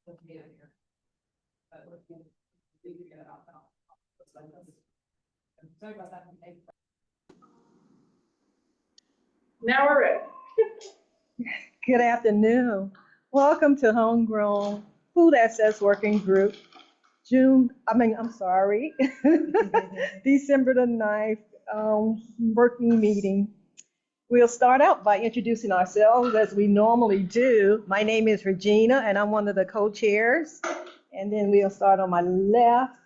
looking at here. But looking, we could get it out now. I'm sorry about that. Now we're ready. Good afternoon. Welcome to Homegrown Food Access Working Group, December the 9th working meeting. We'll start out by introducing ourselves as we normally do. My name is Regina, and I'm one of the co-chairs. And then we'll start on my left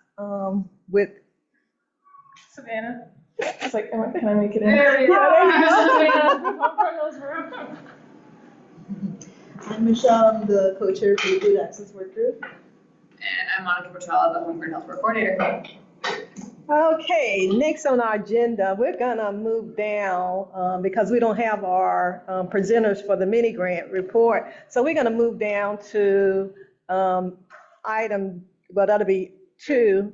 with Savannah. I was like, can I make it in? There we go. I'm Michelle, I'm the co-chair for the Food Access Work Group. And I'm Monica Portella, the Homegrown Healthcare Coordinator. Okay, next on our agenda, we're gonna move down because we don't have our presenters for the mini grant report. So we're gonna move down to item, well, that'll be 3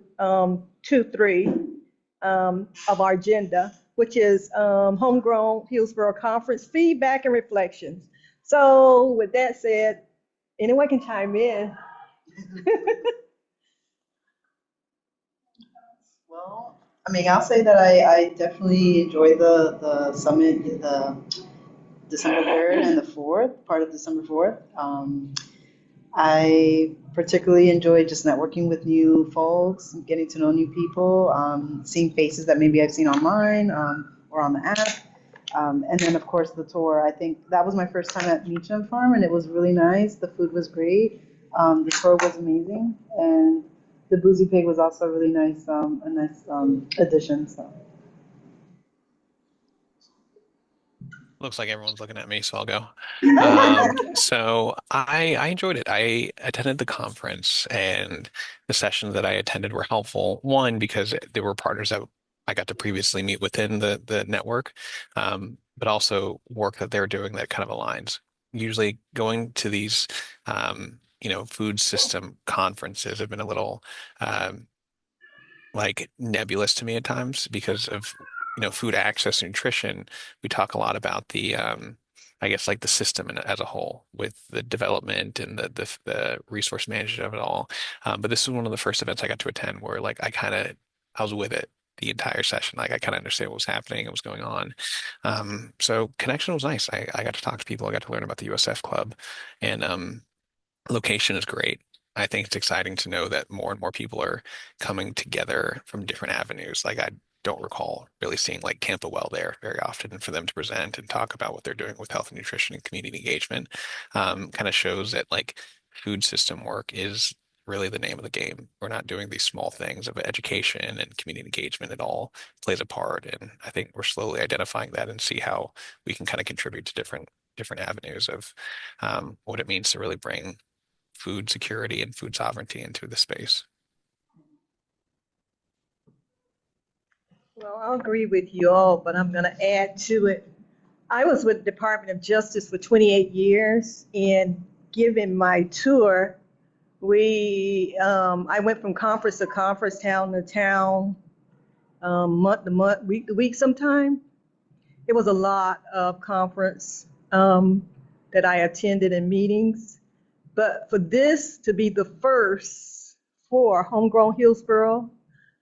of our agenda, which is Homegrown Hillsborough Conference feedback and reflections. So with that said, anyone can chime in. Well, I mean, I'll say that I definitely enjoyed the summit, the December 3rd and the 4th, part of December 4th. I particularly enjoyed just networking with new folks, getting to know new people, seeing faces that maybe I've seen online or on the app. And then, of course, the tour. I think that was my first time at Meacham Farm, and it was really nice. The food was great. The tour was amazing, and the Boozy Pig was also really nice, a nice addition. So. Looks like everyone's looking at me, so I'll go. So I enjoyed it. I attended the conference, and the sessions that I attended were helpful. One, because there were partners that I got to previously meet within the network, but also work that they're doing that kind of aligns. Usually going to these, food system conferences have been a little like nebulous to me at times because of food access and nutrition. We talk a lot about the I guess like the system as a whole with the development and the resource management of it all. But this was one of the first events I got to attend where like I was with it the entire session. Like I kind of understand what was happening, what was going on. So connection was nice. I got to talk to people. I got to learn about the USF Club, and location is great. I think it's exciting to know that more and more people are coming together from different avenues. Like I don't recall really seeing like Campbell there very often, and for them to present and talk about what they're doing with health and nutrition and community engagement kind of shows that like food system work is really the name of the game. We're not doing these small things of education and community engagement. It all plays a part, and I think we're slowly identifying that and see how we can kind of contribute to different avenues of what it means to really bring food security and food sovereignty into the space. Well, I'll agree with you all, but I'm going to add to it. I was with the Department of Justice for 28 years, and given my tour, I went from conference to conference, town to town, month to month, week to week sometime. It was a lot of conference that I attended and meetings. But for this to be the first for Homegrown Hillsborough,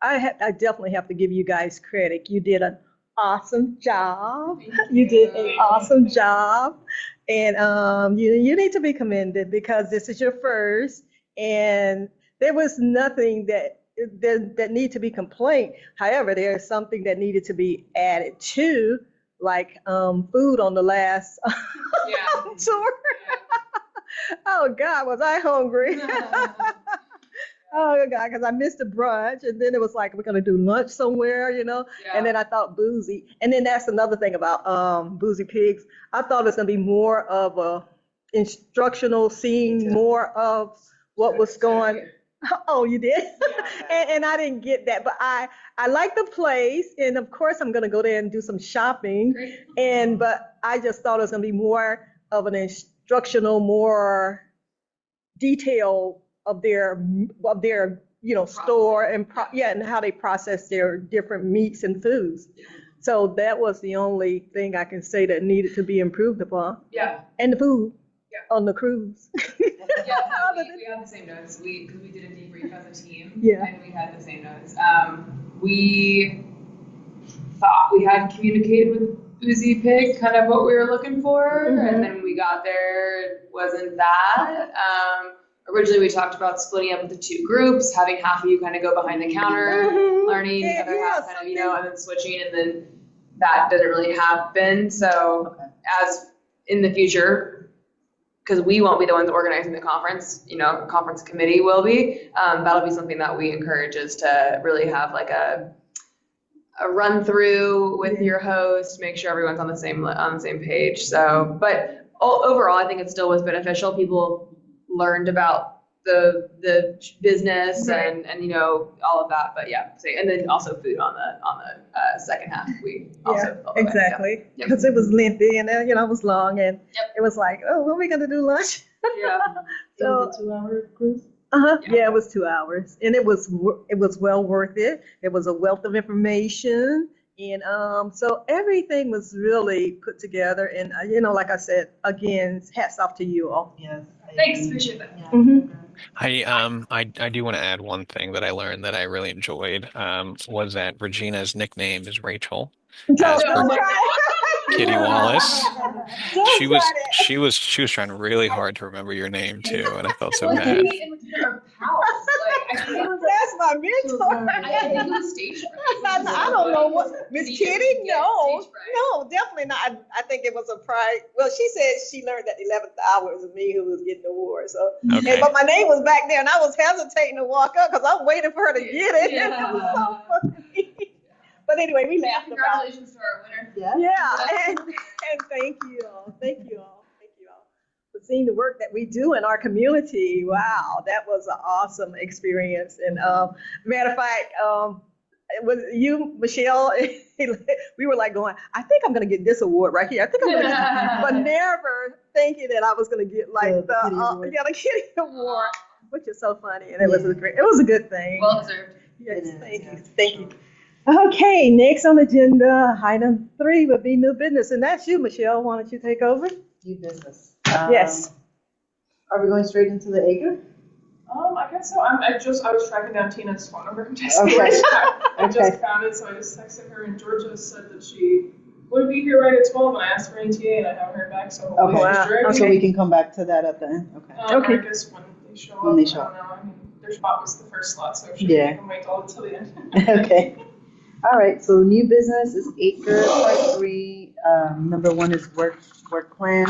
I definitely have to give you guys credit. You did an awesome job. You did an awesome job. And you need to be commended because this is your first. And there was nothing that needed to be complained. However, there's something that needed to be added to, like food on the last tour. Oh God, was I hungry? Oh God, because I missed the brunch, and then it was like we're gonna do lunch somewhere, And then I thought boozy, and then that's another thing about Boozy Pigs. I thought it was gonna be more of a instructional scene, more of what was going. Oh, you did? And I didn't get that, but I like the place, and of course I'm gonna go there and do some shopping. But I just thought it was gonna be more of an instructional, more detail of their store and and how they process their different meats and foods. So that was the only thing I can say that needed to be improved upon. Yeah. And the food. on the cruise. Yeah, Other no, than- we had the same notes. Because we did a debrief as a team. Yeah. And we had the same notes. We thought we had communicated with Uzi Pig kind of what we were looking for, and then when we got there, it wasn't that. Originally, we talked about splitting up into 2 groups, having half of you kind of go behind the counter, learning, the other half kind of, and then switching, and then that doesn't really happen. So, as in the future, because we won't be the ones organizing the conference, conference committee will be. That'll be something that we encourage, is to really have like a run through with your host, make sure everyone's on the same page. So, but overall, I think it still was beneficial. People learned about the business and all of that. But yeah, and then also food on the second half. We also felt that way. Exactly, Yeah. because it was lengthy and it was long, and it was like, oh, when are we gonna do lunch? Yeah. It was a 2-hour cruise? Yeah, it was 2 hours, and it was well worth it. It was a wealth of information, and so everything was really put together. And like I said, again, hats off to you all. Yes. Thanks, appreciate that. Yeah. Mhm. I do want to add one thing that I learned that I really enjoyed, was that Regina's nickname is Rachel, as per Kitty Wallace. She was trying really hard to remember your name too, and I felt so bad. Katie and Regina are pals. I think it was That's my mentor. I think it was stage fright. I don't know what Miss Kitty. Yeah, No, stage fright. no, definitely not. I think it was a pride. Well, she said she learned that the 11th hour was me who was getting the award. So, Okay. but my name was back there, and I was hesitating to walk up because I'm waiting for her to get it. Yeah. It was so funny. But anyway, we laughed about it. Congratulations to our winner. Yeah, and thank you all for seeing the work that we do in our community. Wow, that was an awesome experience. And matter of fact, it was you, Michelle. We were like going, I think I'm going to get this award right here. I think I'm going to, but never thinking that I was going to get like the Kitty Award, which is so funny. And it was a good thing. Well deserved. Yes, thank you. Okay, next on the agenda, item 3 would be new business, and that's you, Michelle. Why don't you take over? New business. Yes. Are we going straight into the acre? I guess so. I was tracking down Tina's phone number. Okay. I just found it, so I just texted her, and Georgia said that she would be here right at 12, and I asked for an ETA, and I haven't heard back, so hopefully Okay. she's driving. So we can come back to that at the end. Okay. Okay. I guess when they show up. When they show I don't know. I mean, their spot was the first slot, so she can wait until the end. Okay. All right. So new business is acre part 3. Number 1 is work plan.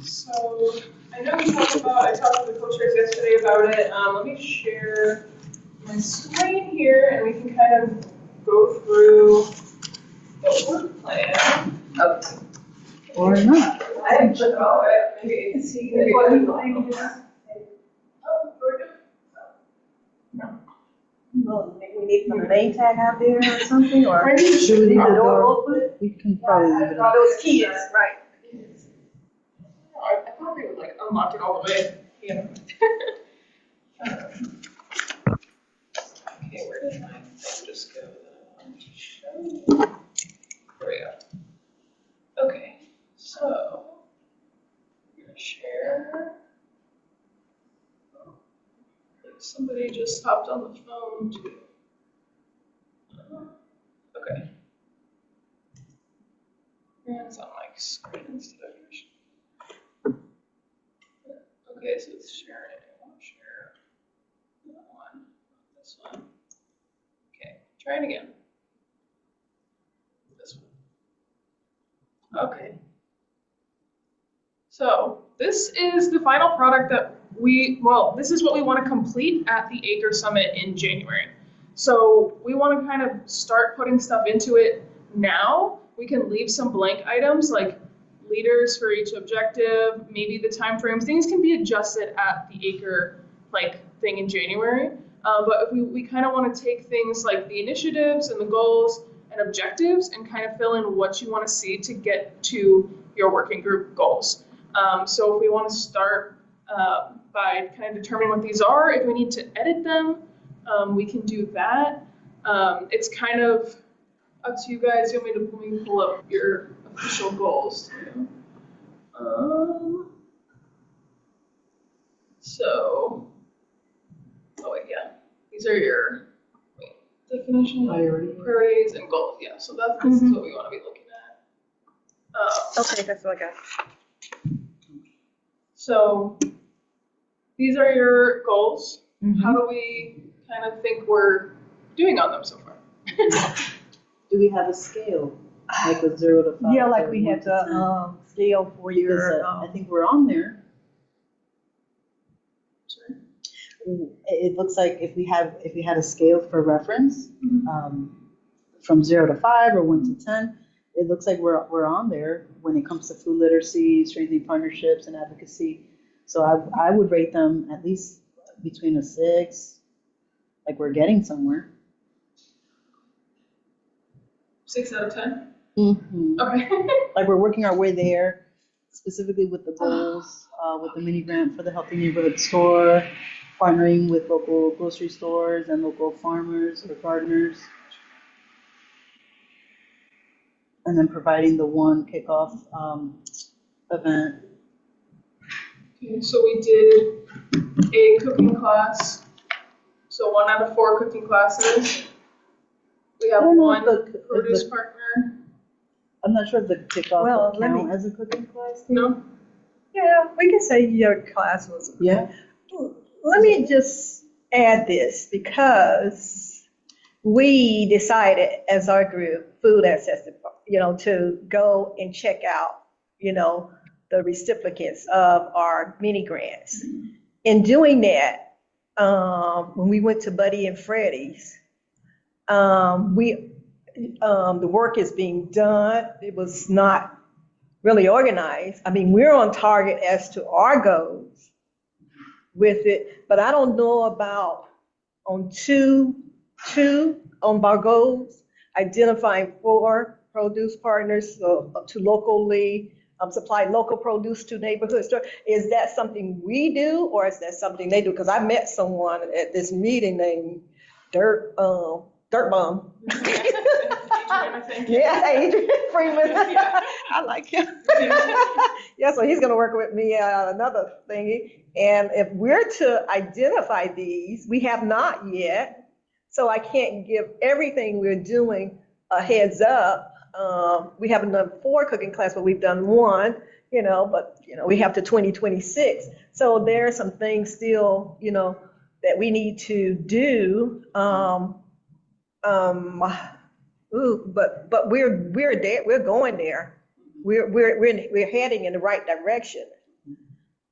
So I know I talked to the co-chairs yesterday about it. Let me share my screen here, and we can kind of go through the work plan. Okay. Or not. I didn't put it all away. Maybe it's what I'm going to Oh, Georgia? Well, maybe we need some name tag out there or something, or Should we leave the door open? open? We can probably leave it open. Those kids, right? I thought we would like unlock it all the way. Yeah. Okay, where did my thing just go? There we go. Okay, so I'm gonna share. Somebody just hopped on the phone too. Okay. Yeah, it's on my screen instead of yours. Okay, so it's sharing. I want to share that one, not this one. Okay, try it again. This one. Okay. So this is the final product that this is what we want to complete at the Acre Summit in January. So we want to kind of start putting stuff into it now. We can leave some blank items like leaders for each objective, maybe the time frames. Things can be adjusted at the Acre thing in January. But if we kind of want to take things like the initiatives and the goals and objectives and kind of fill in what you want to see to get to your working group goals. So if we want to start by kind of determining what these are, if we need to edit them, we can do that. It's kind of up to you guys. You want me to pull up your official goals too? These are your definition, priorities, and goals. Yeah, so this is what we want to be looking at. Okay, that's what I got. So these are your goals. Mhm. How do we kind of think we're doing on them so far? Do we have a scale, like a 0 to 5? Yeah, like or we 1 had to 10? the scale for Because your. I think we're on there. It looks like if we had a scale for reference, from 0 to 5 or 1 to 10, it looks like we're on there when it comes to food literacy, strengthening partnerships, and advocacy. So I would rate them at least between a 6, like we're getting somewhere. 6 out of 10. Mm-hmm. Okay. Like we're working our way there, specifically with the goals, with the mini grant for the Healthy Neighborhood Store, partnering with local grocery stores and local farmers or gardeners, and then providing the one kickoff event. Okay, so we did a cooking class. So 1 out of 4 cooking classes. We have I don't know one if the- produce if the- partner. I'm not sure if the kickoff Well, will let count me- as a cooking class. No? Yeah, we can say your class was. Yeah. Let me just add this because we decided as our group, Food Access, to go and check out, the recipients of our mini grants. In doing that, when we went to Buddy and Freddie's, the work is being done. It was not really organized. I mean, we're on target as to our goals with it, but I don't know about on two on our goals, identifying 4 produce partners to locally supply local produce to neighborhood stores. Is that something we do or is that something they do? Because I met someone at this meeting named Dirt Bum. I think. Yeah, Adrian Freeman. Yeah. I like him. Yeah, so he's going to work with me on another thingy. And if we're to identify these, we have not yet. So I can't give everything we're doing a heads up. We haven't done 4 cooking class, but we've done 1, but we have to 2026. So there are some things still, that we need to do. But we're there. We're going there. We're heading in the right direction.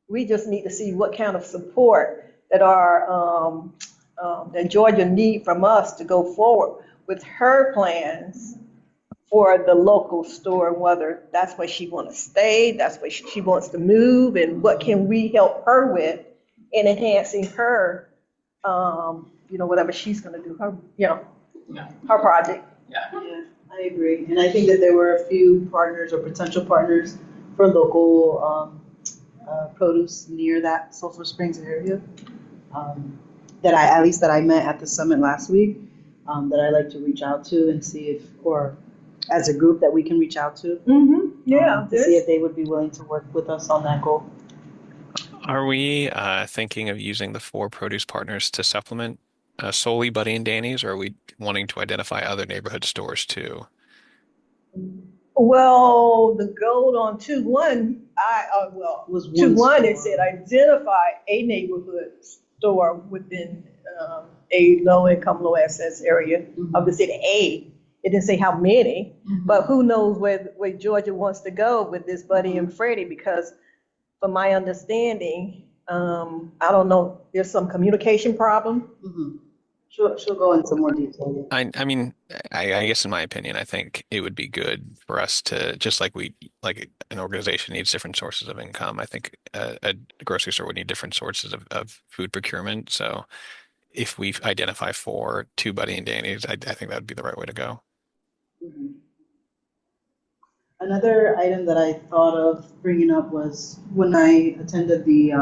We just need to see what kind of support that that Georgia need from us to go forward with her plans for the local store, whether that's where she wants to stay, that's where she wants to move, and what can we help her with in enhancing her, whatever she's going to do, her project. Yeah. Yeah, I agree. And I think that there were a few partners or potential partners for local produce near that Sulphur Springs area that I met at the summit last week that I like to reach out to and see if, or as a group that we can reach out to. Yeah. To see if they would be willing to work with us on that goal. Are we thinking of using the 4 produce partners to supplement solely Buddy and Danny's, or are we wanting to identify other neighborhood stores too? Well, the goal on 2-1, Was 2-1, it said identify a neighborhood store within a low-income, low-access area of the city. It didn't say how many, but who knows where Georgia wants to go with this Buddy and Freddie, because from my understanding, I don't know, there's some communication problem. She'll go into more detail. I guess in my opinion, I think it would be good for us to, just like an organization needs different sources of income. I think a grocery store would need different sources of food procurement. So if we identify 4, 2 Buddy and Danny's, I think that would be the right way to go. Another item that I thought of bringing up was when I attended the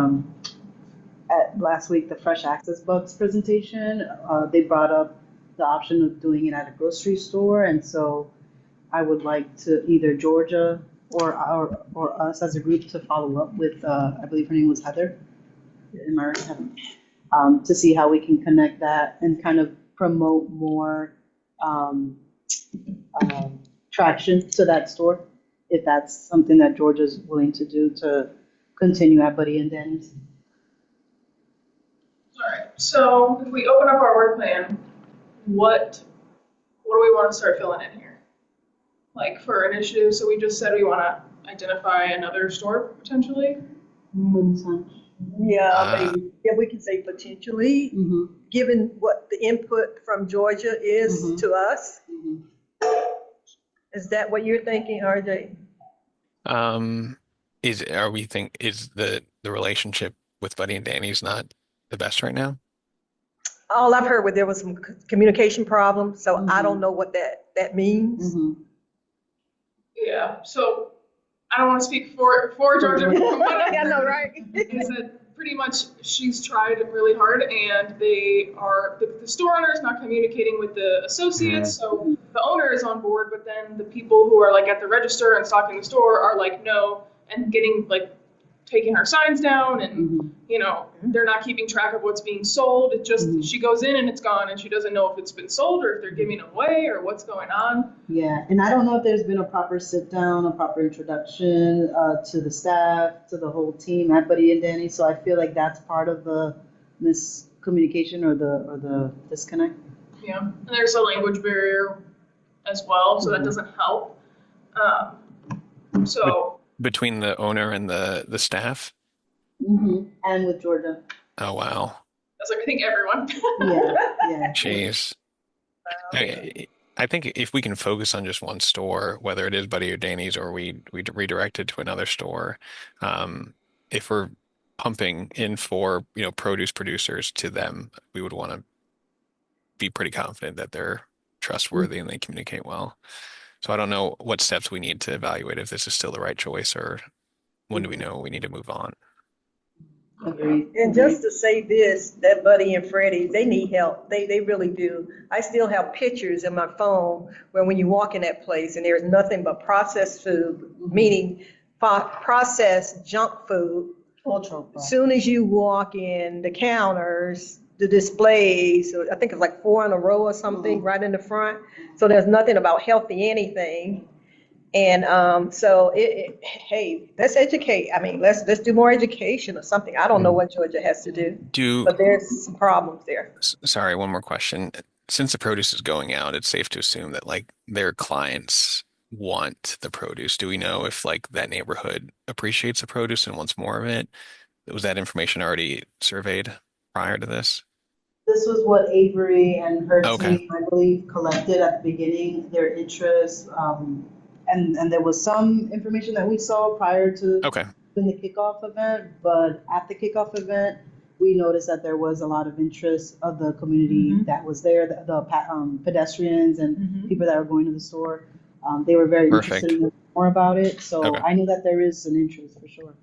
last week, the Fresh Access Bugs presentation, they brought up the option of doing it at a grocery store. And so I would like to either Georgia or us as a group to follow up with, I believe her name was Heather. Am I right, Heather? to see how we can connect that and kind of promote more um, traction to that store, if that's something that Georgia's willing to do to continue at Buddy and Danny's. All right. So if we open up our work plan, what do we want to start filling in here? Like for initiatives, so we just said we want to identify another store potentially. Yeah, maybe. Yeah, we can say potentially, given what the input from Georgia is to us. Is that what you're thinking, RJ? Is the relationship with Buddy and Danny's not the best right now? All I've heard was there was some communication problems, so I don't know what that means. Yeah. So I don't want to speak for Georgia, but I know, right? is that pretty much she's tried really hard, and the store owner is not communicating with the associates, so the owner is on board, but then the people who are like at the register and stocking the store are like no, and getting like taking her signs down, and they're not keeping track of what's being sold. It just she goes in and it's gone, and she doesn't know if it's been sold or if they're giving it away or what's going on. Yeah, and I don't know if there's been a proper sit down, a proper introduction to the staff, to the whole team at Buddy and Danny. So I feel like that's part of the miscommunication or the disconnect. Yeah, and there's a language barrier as well, so that doesn't help. So Between the owner and the staff? And with Georgia. Oh, wow. that's like I think everyone. Yeah. Jeez. I think if we can focus on just one store, whether it is Buddy or Danny's or we redirect it to another store, if we're pumping in for, produce producers to them, we would want to be pretty confident that they're trustworthy and they communicate well. So I don't know what steps we need to evaluate if this is still the right choice or when do we know we need to move on. Agreed. And just to say this, that Buddy and Freddie, they need help. They really do. I still have pictures in my phone where when you walk in that place and there's nothing but processed food, meaning processed junk food. Ultra. As soon as you walk in, the counters, the displays, I think it's like 4 in a row or something right in the front. So there's nothing about healthy anything. And so hey, let's educate. I mean, let's do more education or something. I don't know what Georgia has to do, but there's some problems there. Sorry, one more question. Since the produce is going out, it's safe to assume that like their clients want the produce. Do we know if like that neighborhood appreciates the produce and wants more of it? Was that information already surveyed prior to this? This was what Avery and her Okay. team, I believe, collected at the beginning, their interests. And there was some information that we saw prior to Okay. in the kickoff event, but at the kickoff event, we noticed that there was a lot of interest of the community that was there, the pedestrians and people that were going to the store. They were very Perfect. interested in learning more about it. So Okay. I know that there is an interest for sure.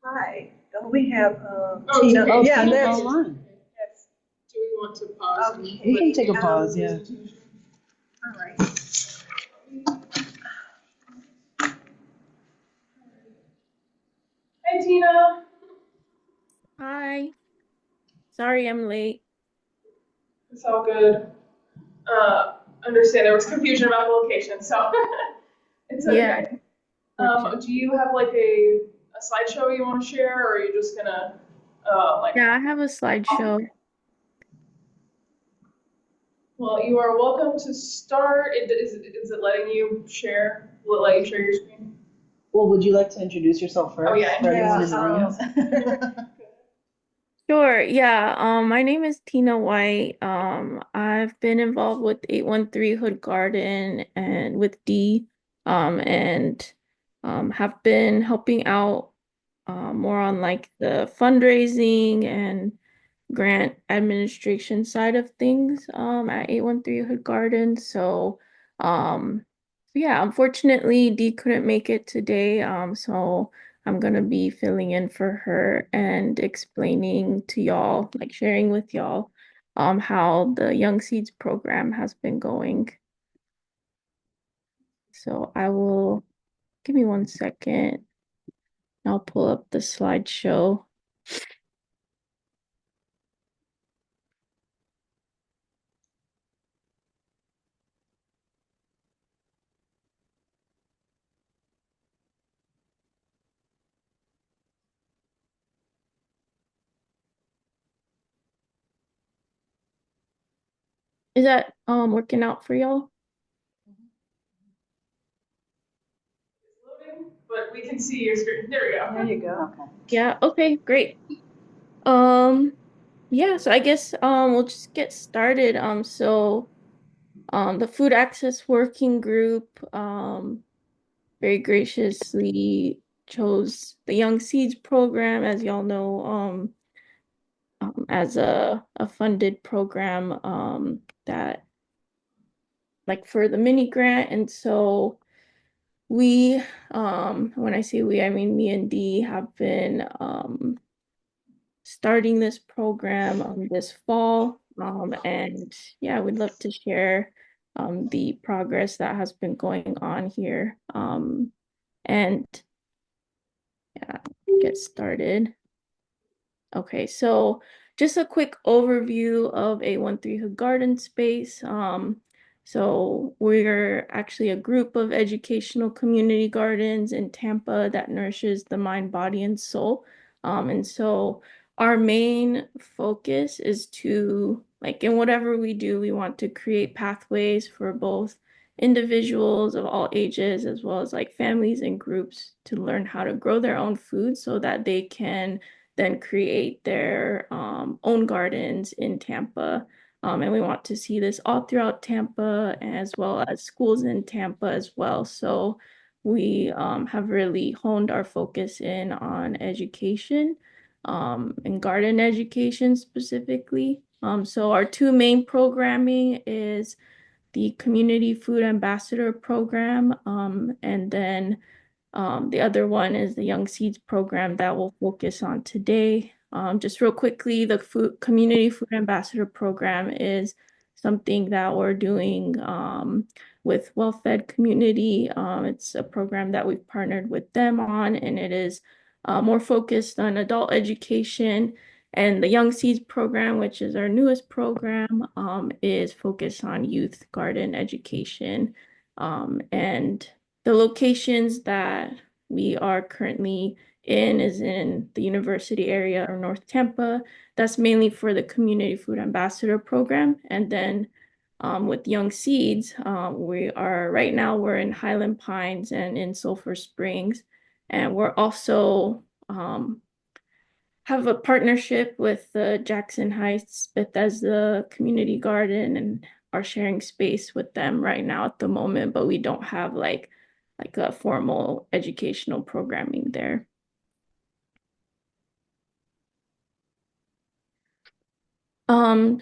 Hi, don't we have Tina. Tina? Yeah, Tina's there's. online. Yes. Do we want to pause? Okay. We can take a pause, yeah. All right. Hey, Tina. Hi. Sorry I'm late. It's all good. Understand there was confusion about the location, so it's okay. Do you have like a slideshow you want to share, or are you just gonna Yeah, I have a slideshow. Well, you are welcome to start. Is it letting you share? Will it let you share your screen? Well, would you like to introduce yourself first? Oh, yeah, for everyone in the yeah, audience? Sure, yeah. My name is Tina White. I've been involved with 813 Hood Garden and with D, and have been helping out more on like the fundraising and grant administration side of things at 813 Hood Garden. So yeah, unfortunately Dee couldn't make it today. So I'm gonna be filling in for her and explaining to y'all, like sharing with y'all how the Young Seeds program has been going. So I will give me 1 second. I'll pull up the slideshow. Is that working out for y'all? It's loading, but we can see your screen. There we go. There you go. Okay. Yeah, okay, great. Um, yeah, so I guess we'll just get started. The Food Access Working Group very graciously chose the Young Seeds program, as y'all know, as a funded program that like for the mini grant. And so we, when I say we, I mean me and Dee have been starting this program this fall. And yeah, we'd love to share the progress that has been going on here. And yeah, get started. Okay, so just a quick overview of 813 Hood Garden Space. So we're actually a group of educational community gardens in Tampa that nourishes the mind, body, and soul. And so our main focus is to, like in whatever we do, we want to create pathways for both individuals of all ages as well as like families and groups to learn how to grow their own food so that they can then create their own gardens in Tampa. And we want to see this all throughout Tampa as well as schools in Tampa as well. So we have really honed our focus in on education and garden education specifically. So our two main programming is the Community Food Ambassador Program, and then the other one is the Young Seeds program that we'll focus on today. Just real quickly, the Community Food Ambassador program is something that we're doing with Well-Fed Community. It's a program that we've partnered with them on, and it is more focused on adult education. And the Young Seeds program, which is our newest program, is focused on youth garden education. And the locations that we are currently in is in the university area or North Tampa. That's mainly for the Community Food Ambassador program. And then with Young Seeds, we are right now we're in Highland Pines and in Sulphur Springs. And we're also have a partnership with the Jackson Heights Bethesda Community Garden and are sharing space with them right now at the moment, but we don't have like a formal educational programming there. Um,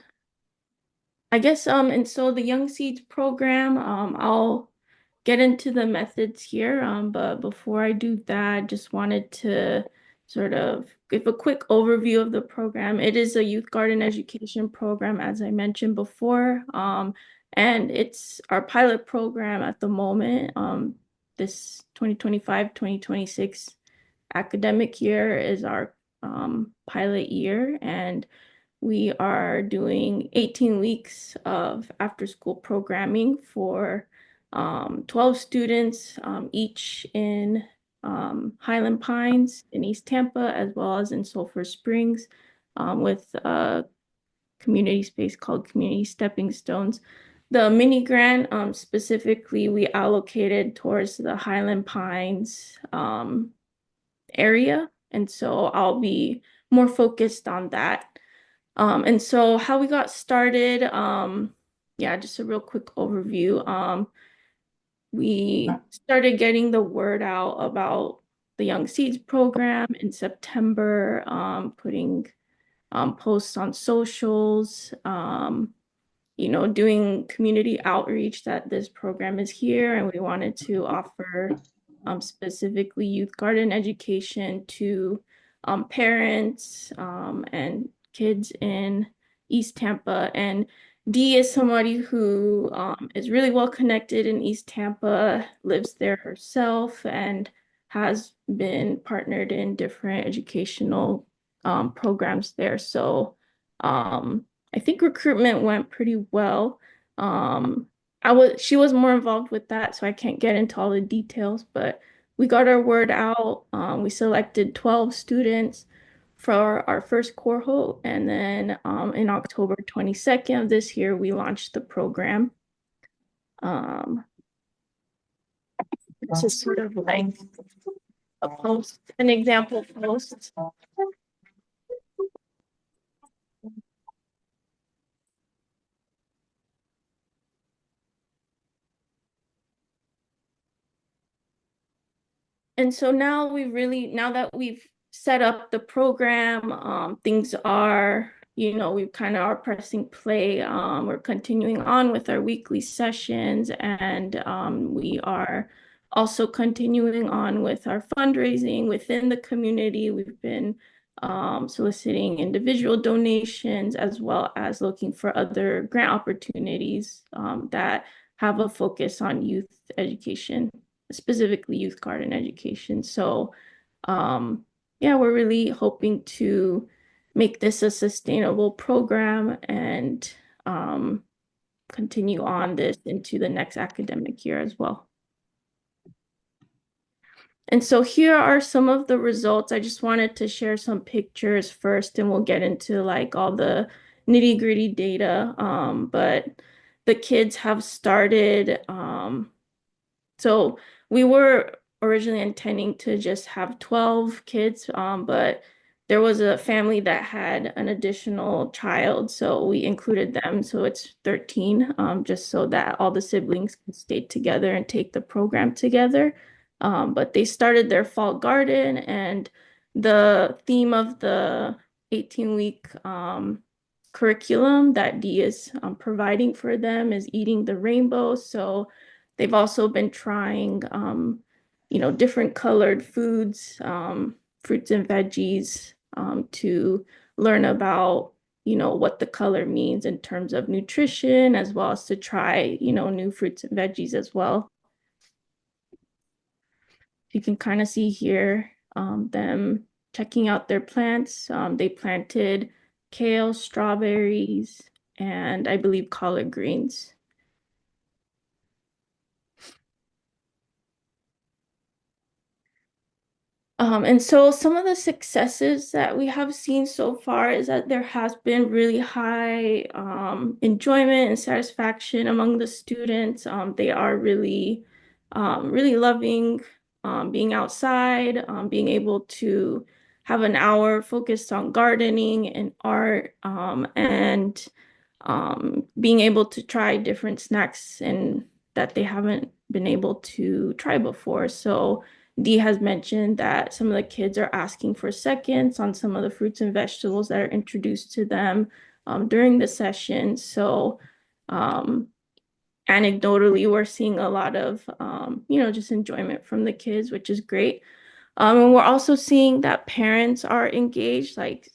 I guess and so the Young Seeds program, I'll get into the methods here, but before I do that, just wanted to sort of give a quick overview of the program. It is a youth garden education program, as I mentioned before, and it's our pilot program at the moment. This 2025-2026 academic year is our pilot year, and we are doing 18 weeks of after-school programming for 12 students, each in Highland Pines in East Tampa, as well as in Sulphur Springs, with a community space called Community Stepping Stones. The mini grant specifically we allocated towards the Highland Pines area, and so I'll be more focused on that. And so how we got started, yeah, just a real quick overview. We started getting the word out about the Young Seeds program in September, putting posts on socials, doing community outreach that this program is here and we wanted to offer specifically youth garden education to parents and kids in East Tampa. And Dee is somebody who is really well connected in East Tampa, lives there herself, and has been partnered in different educational programs there. So I think recruitment went pretty well. Um, she was more involved with that, so I can't get into all the details, but we got our word out. We selected 12 students for our first cohort, and then in October 22nd of this year, we launched the program. Um, this is sort of like a post, an example post. And so now that we've set up the program, things are, we kind of are pressing play. We're continuing on with our weekly sessions, and we are also continuing on with our fundraising within the community. We've been soliciting individual donations as well as looking for other grant opportunities that have a focus on youth education, specifically youth garden education. So yeah, we're really hoping to make this a sustainable program and continue on this into the next academic year as well. And so here are some of the results. I just wanted to share some pictures first, and we'll get into like all the nitty-gritty data. But the kids have started. So we were originally intending to just have 12 kids, but there was a family that had an additional child, so we included them. So it's 13, just so that all the siblings can stay together and take the program together. But they started their fall garden, and the theme of the 18-week curriculum that Dee is providing for them is eating the rainbow. So they've also been trying, different colored foods, fruits and veggies, to learn about, what the color means in terms of nutrition, as well as to try, new fruits and veggies as well. You can kind of see here them checking out their plants. They planted kale, strawberries, and I believe collard greens. And so some of the successes that we have seen so far is that there has been really high enjoyment and satisfaction among the students. They are really, really loving being outside, being able to have an hour focused on gardening and art, and being able to try different snacks and that they haven't been able to try before. So Dee has mentioned that some of the kids are asking for seconds on some of the fruits and vegetables that are introduced to them during the session. So anecdotally, we're seeing a lot of, just enjoyment from the kids, which is great. And we're also seeing that parents are engaged, like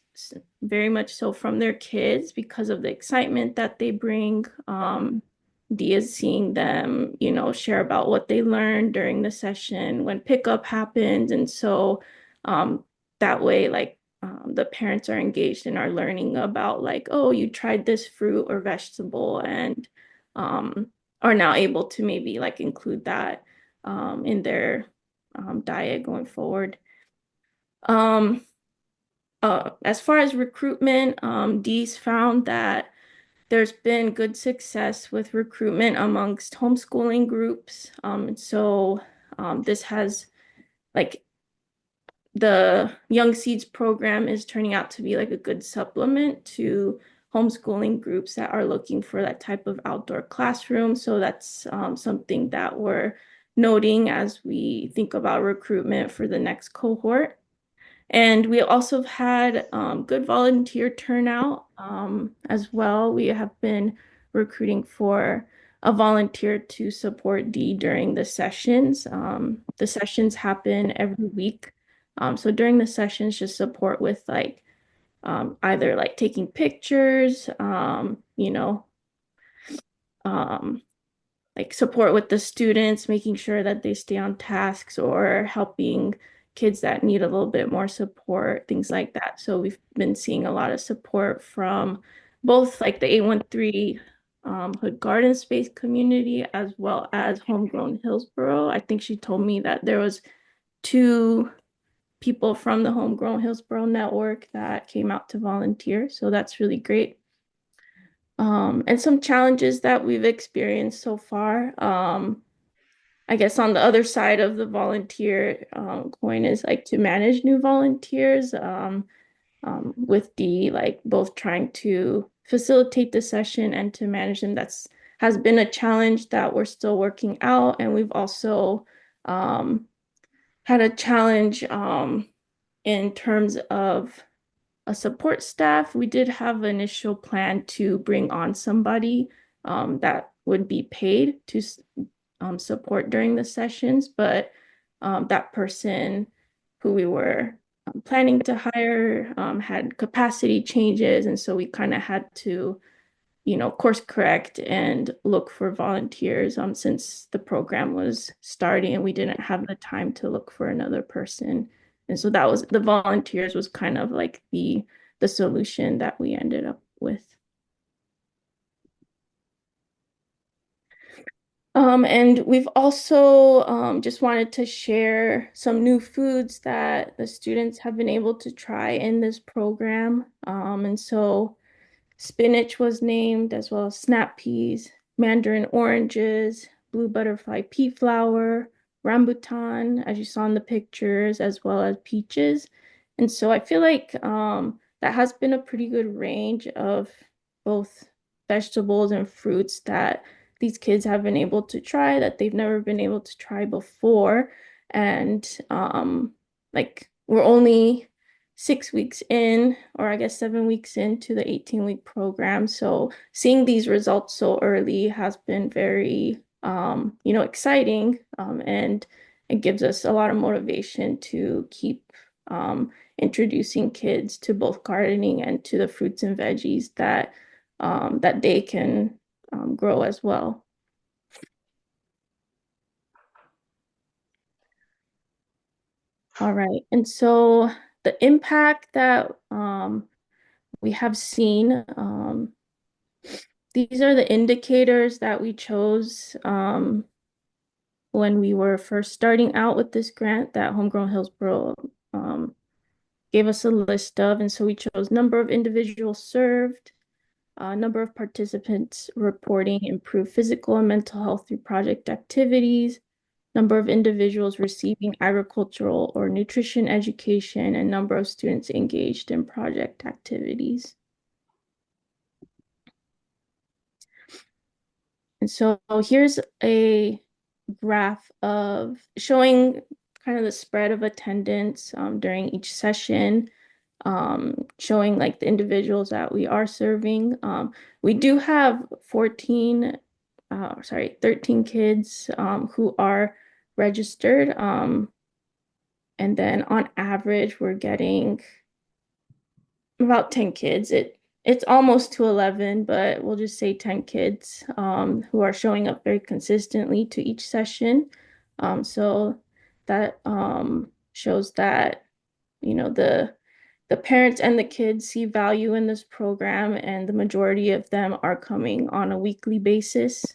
very much so from their kids because of the excitement that they bring. Dia's seeing them, share about what they learned during the session when pickup happens. And so that way, like the parents are engaged and are learning about like, oh, you tried this fruit or vegetable, and are now able to maybe like include that in their diet going forward. As far as recruitment, Dee's found that there's been good success with recruitment amongst homeschooling groups. This has like the Young Seeds program is turning out to be like a good supplement to homeschooling groups that are looking for that type of outdoor classroom. So that's something that we're noting as we think about recruitment for the next cohort. And we also have had good volunteer turnout as well. We have been recruiting for a volunteer to support Dee during the sessions. The sessions happen every week. So during the sessions, just support with like either like taking pictures, um, like support with the students, making sure that they stay on tasks or helping kids that need a little bit more support, things like that. So we've been seeing a lot of support from both like the 813 Hood Garden Space community as well as Homegrown Hillsborough. I think she told me that there was two people from the Homegrown Hillsborough network that came out to volunteer. So that's really great. And some challenges that we've experienced so far. I guess on the other side of the volunteer coin is like to manage new volunteers with the like both trying to facilitate the session and to manage them. That's has been a challenge that we're still working out. And we've also had a challenge in terms of a support staff. We did have an initial plan to bring on somebody that would be paid to support during the sessions, but that person who we were planning to hire had capacity changes, and so we kind of had to, course correct and look for volunteers since the program was starting and we didn't have the time to look for another person. And so that was the volunteers was kind of like the solution that we ended up with. And we've also just wanted to share some new foods that the students have been able to try in this program. And so spinach was named, as well as snap peas, mandarin oranges, blue butterfly pea flower, rambutan, as you saw in the pictures, as well as peaches. And so I feel like that has been a pretty good range of both vegetables and fruits that these kids have been able to try that they've never been able to try before. And like we're only 6 weeks in, or I guess 7 weeks into the 18-week program. So seeing these results so early has been very, exciting. And it gives us a lot of motivation to keep introducing kids to both gardening and to the fruits and veggies that they can grow as well. All right, and so the impact that we have seen, these are the indicators that we chose when we were first starting out with this grant that Homegrown Hillsborough gave us a list of. And so we chose number of individuals served, number of participants reporting improved physical and mental health through project activities, number of individuals receiving agricultural or nutrition education, and number of students engaged in project activities. And so here's a graph of showing kind of the spread of attendance during each session, showing like the individuals that we are serving. We do have 13 kids who are registered. And then on average, we're getting about 10 kids. It's almost to 11, but we'll just say 10 kids who are showing up very consistently to each session. So that shows that, the parents and the kids see value in this program, and the majority of them are coming on a weekly basis.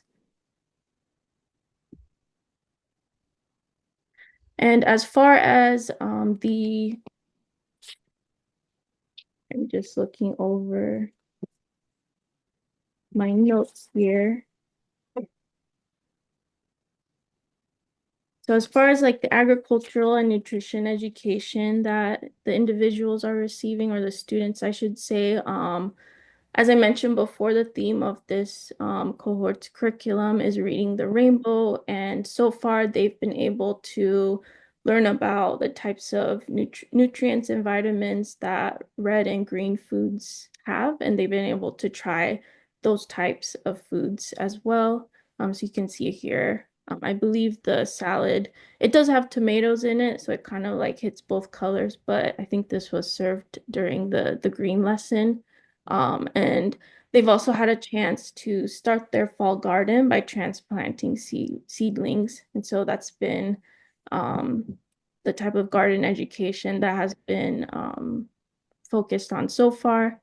And as far as I'm just looking over my notes here. So as far as like the agricultural and nutrition education that the individuals are receiving, or the students, I should say, as I mentioned before, the theme of this cohort's curriculum is reading the rainbow. And so far they've been able to learn about the types of nutrients and vitamins that red and green foods have. And they've been able to try those types of foods as well. So you can see here, I believe the salad, it does have tomatoes in it, so it kind of like hits both colors, but I think this was served during the green lesson. And they've also had a chance to start their fall garden by transplanting seedlings. And so that's been the type of garden education that has been focused on so far.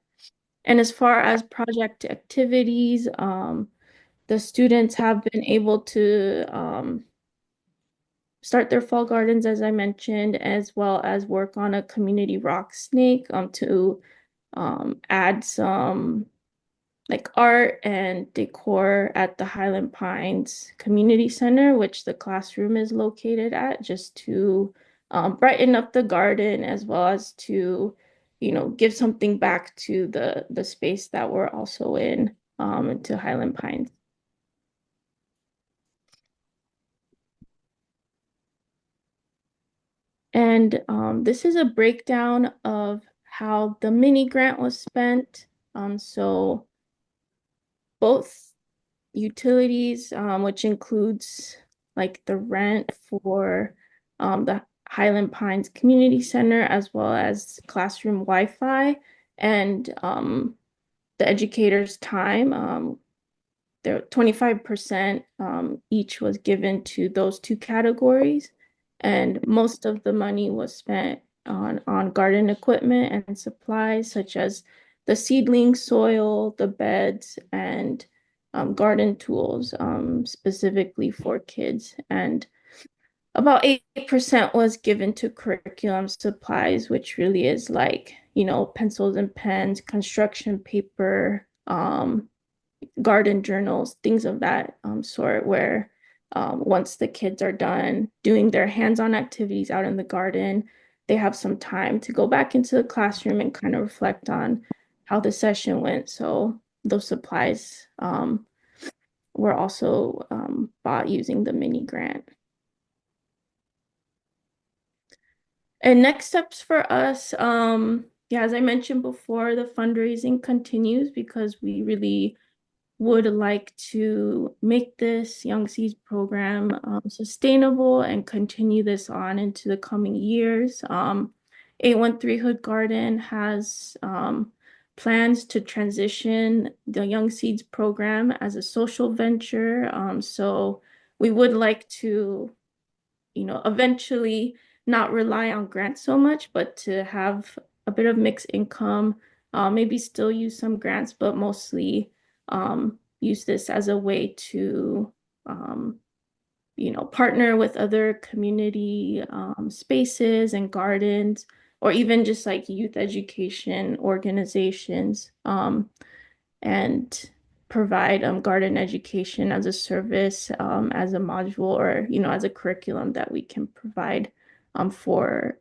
And as far as project activities, the students have been able to start their fall gardens, as I mentioned, as well as work on a community rock snake to add some like art and decor at the Highland Pines Community Center, which the classroom is located at, just to brighten up the garden as well as to, give something back to the space that we're also in, to Highland Pines. And this is a breakdown of how the mini grant was spent. So both utilities, which includes like the rent for the Highland Pines Community Center, as well as classroom Wi-Fi and the educators' time. There 25% each was given to those two categories, and most of the money was spent on garden equipment and supplies such as the seedling soil, the beds, and garden tools specifically for kids. And about 8% was given to curriculum supplies, which really is like, pencils and pens, construction paper, garden journals, things of that sort, where once the kids are done doing their hands-on activities out in the garden, they have some time to go back into the classroom and kind of reflect on how the session went. So those supplies were also bought using the mini grant. And next steps for us, yeah, as I mentioned before, the fundraising continues because we really would like to make this Young Seeds program sustainable and continue this on into the coming years. 813 Hood Garden has plans to transition the Young Seeds program as a social venture. So we would like to, eventually not rely on grants so much, but to have a bit of mixed income, maybe still use some grants, but mostly use this as a way to, partner with other community spaces and gardens, or even just like youth education organizations, and provide garden education as a service, as a module, or as a curriculum that we can provide for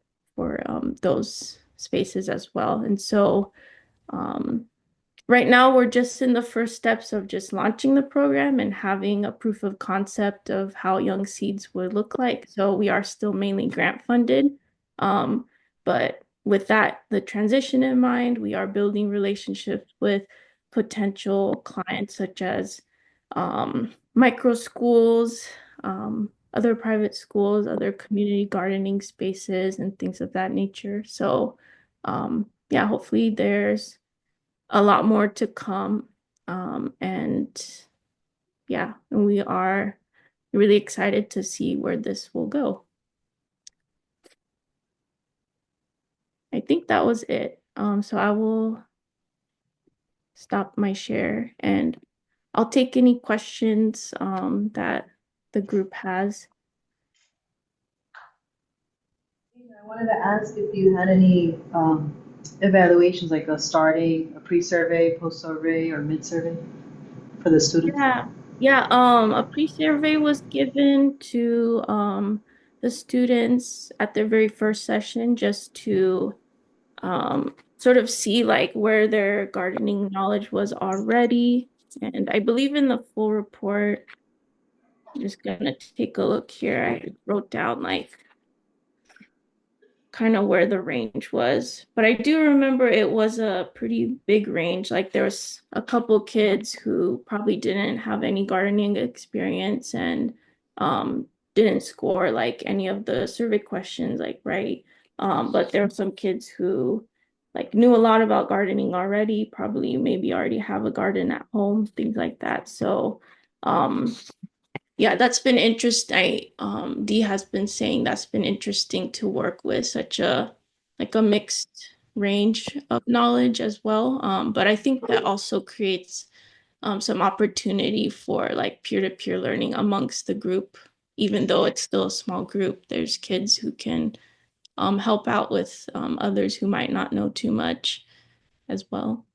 those spaces as well. And so right now, we're just in the first steps of just launching the program and having a proof of concept of how Young Seeds would look like. So we are still mainly grant funded. But with that, the transition in mind, we are building relationships with potential clients such as micro schools, other private schools, other community gardening spaces, and things of that nature. So yeah, hopefully there's a lot more to come. And yeah, and we are really excited to see where this will go. I think that was it. So I will stop my share and I'll take any questions that the group has. I wanted to ask if you had any evaluations, like a pre-survey, post-survey, or mid-survey for the students. Yeah, a pre-survey was given to the students at their very first session just to sort of see like where their gardening knowledge was already. And I believe in the full report, I'm just gonna take a look here. I wrote down like kind of where the range was. But I do remember it was a pretty big range. Like there was a couple kids who probably didn't have any gardening experience and didn't score like any of the survey questions like right. But there were some kids who like knew a lot about gardening already, probably maybe already have a garden at home, things like that. So yeah, that's been interesting. Dee has been saying that's been interesting to work with such a like a mixed range of knowledge as well. But I think that also creates some opportunity for like peer-to-peer learning amongst the group, even though it's still a small group. There's kids who can help out with others who might not know too much as well.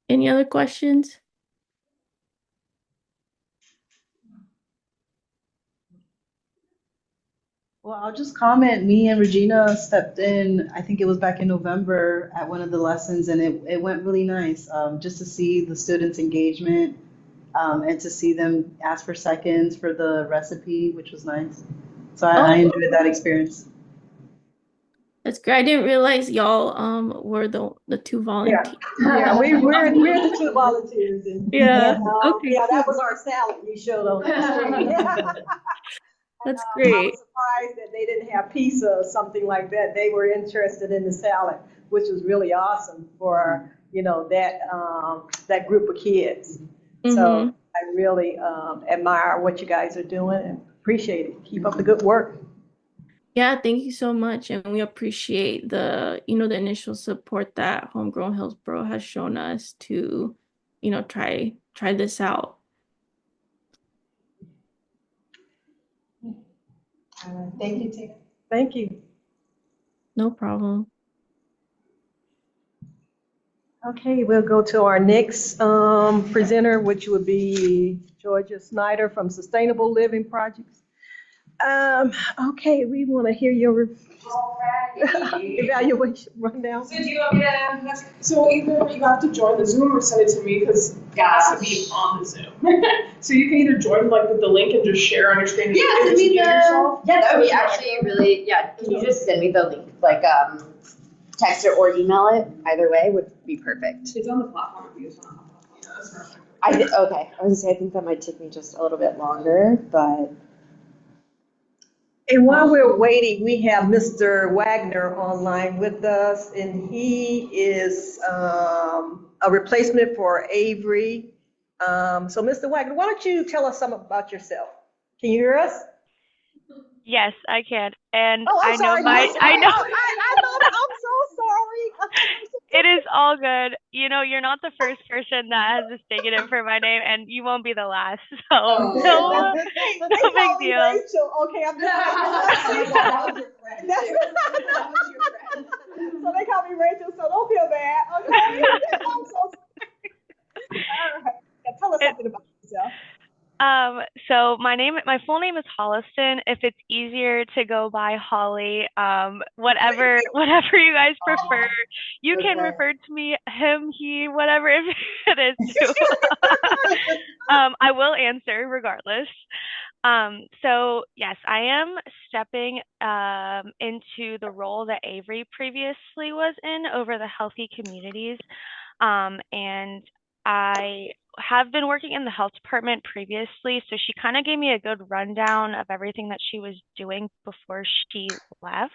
Any other questions? Well, I'll just comment, me and Regina stepped in, I think it was back in November at one of the lessons, and it went really nice. Just to see the students' engagement, and to see them ask for seconds for the recipe, which was nice. So I Oh, enjoyed that experience. that's great. I didn't realize y'all were the two volunteers. Yeah, we're the two volunteers. Yeah. Okay, Yeah, cool. that was our salad we showed on the screen. That's I great. was surprised that they didn't have pizza or something like that. They were interested in the salad, which was really awesome for, that group of kids. So I really admire what you guys are doing and appreciate it. Keep up the good work. Yeah, thank you so much. And we appreciate the initial support that Homegrown Hillsborough has shown us to, try this out. Thank you, Tina. Thank you. No problem. Okay, we'll go to our next presenter, which would be Georgia Snyder from Sustainable Living Projects. Okay, we want to hear your evaluation rundown. So do you want me to? So either you have to join the Zoom or send it to me because it has to be on the Zoom. So you can either join like with the link and just share on your screen. Yeah, send me the. Yeah, that would be actually really. Yeah, can you just send me the link, like text it or email it? Either way would be perfect. It's on the platform if you just want to. Yeah, that's perfect. Okay. I was gonna say I think that might take me just a little bit longer, but. And while we're waiting, we have Mr. Wagner online with us, and he is a replacement for Avery. So Mr. Wagner, why don't you tell us something about yourself? Can you hear us? Yes, I can. And Oh, I'm I know sorry. my, I know I know that. I'm so sorry. it is all good. You know, you're not the first person that has mistaken it for my name, and you won't be the last. So no, They no call big me deal. Rachel. Okay, I'm just That was your friend. That was your friend. So they call me Rachel, so don't feel bad. Okay. I'm so sorry. All right. Now tell us something about yourself. So my full name is Holliston. If it's easier to go by Holly, whatever you guys prefer, you can refer to me, him, he, whatever it is too. I will answer regardless. So yes, I am stepping into the role that Avery previously was in over the healthy communities. And I have been working in the health department previously, so she kind of gave me a good rundown of everything that she was doing before she left.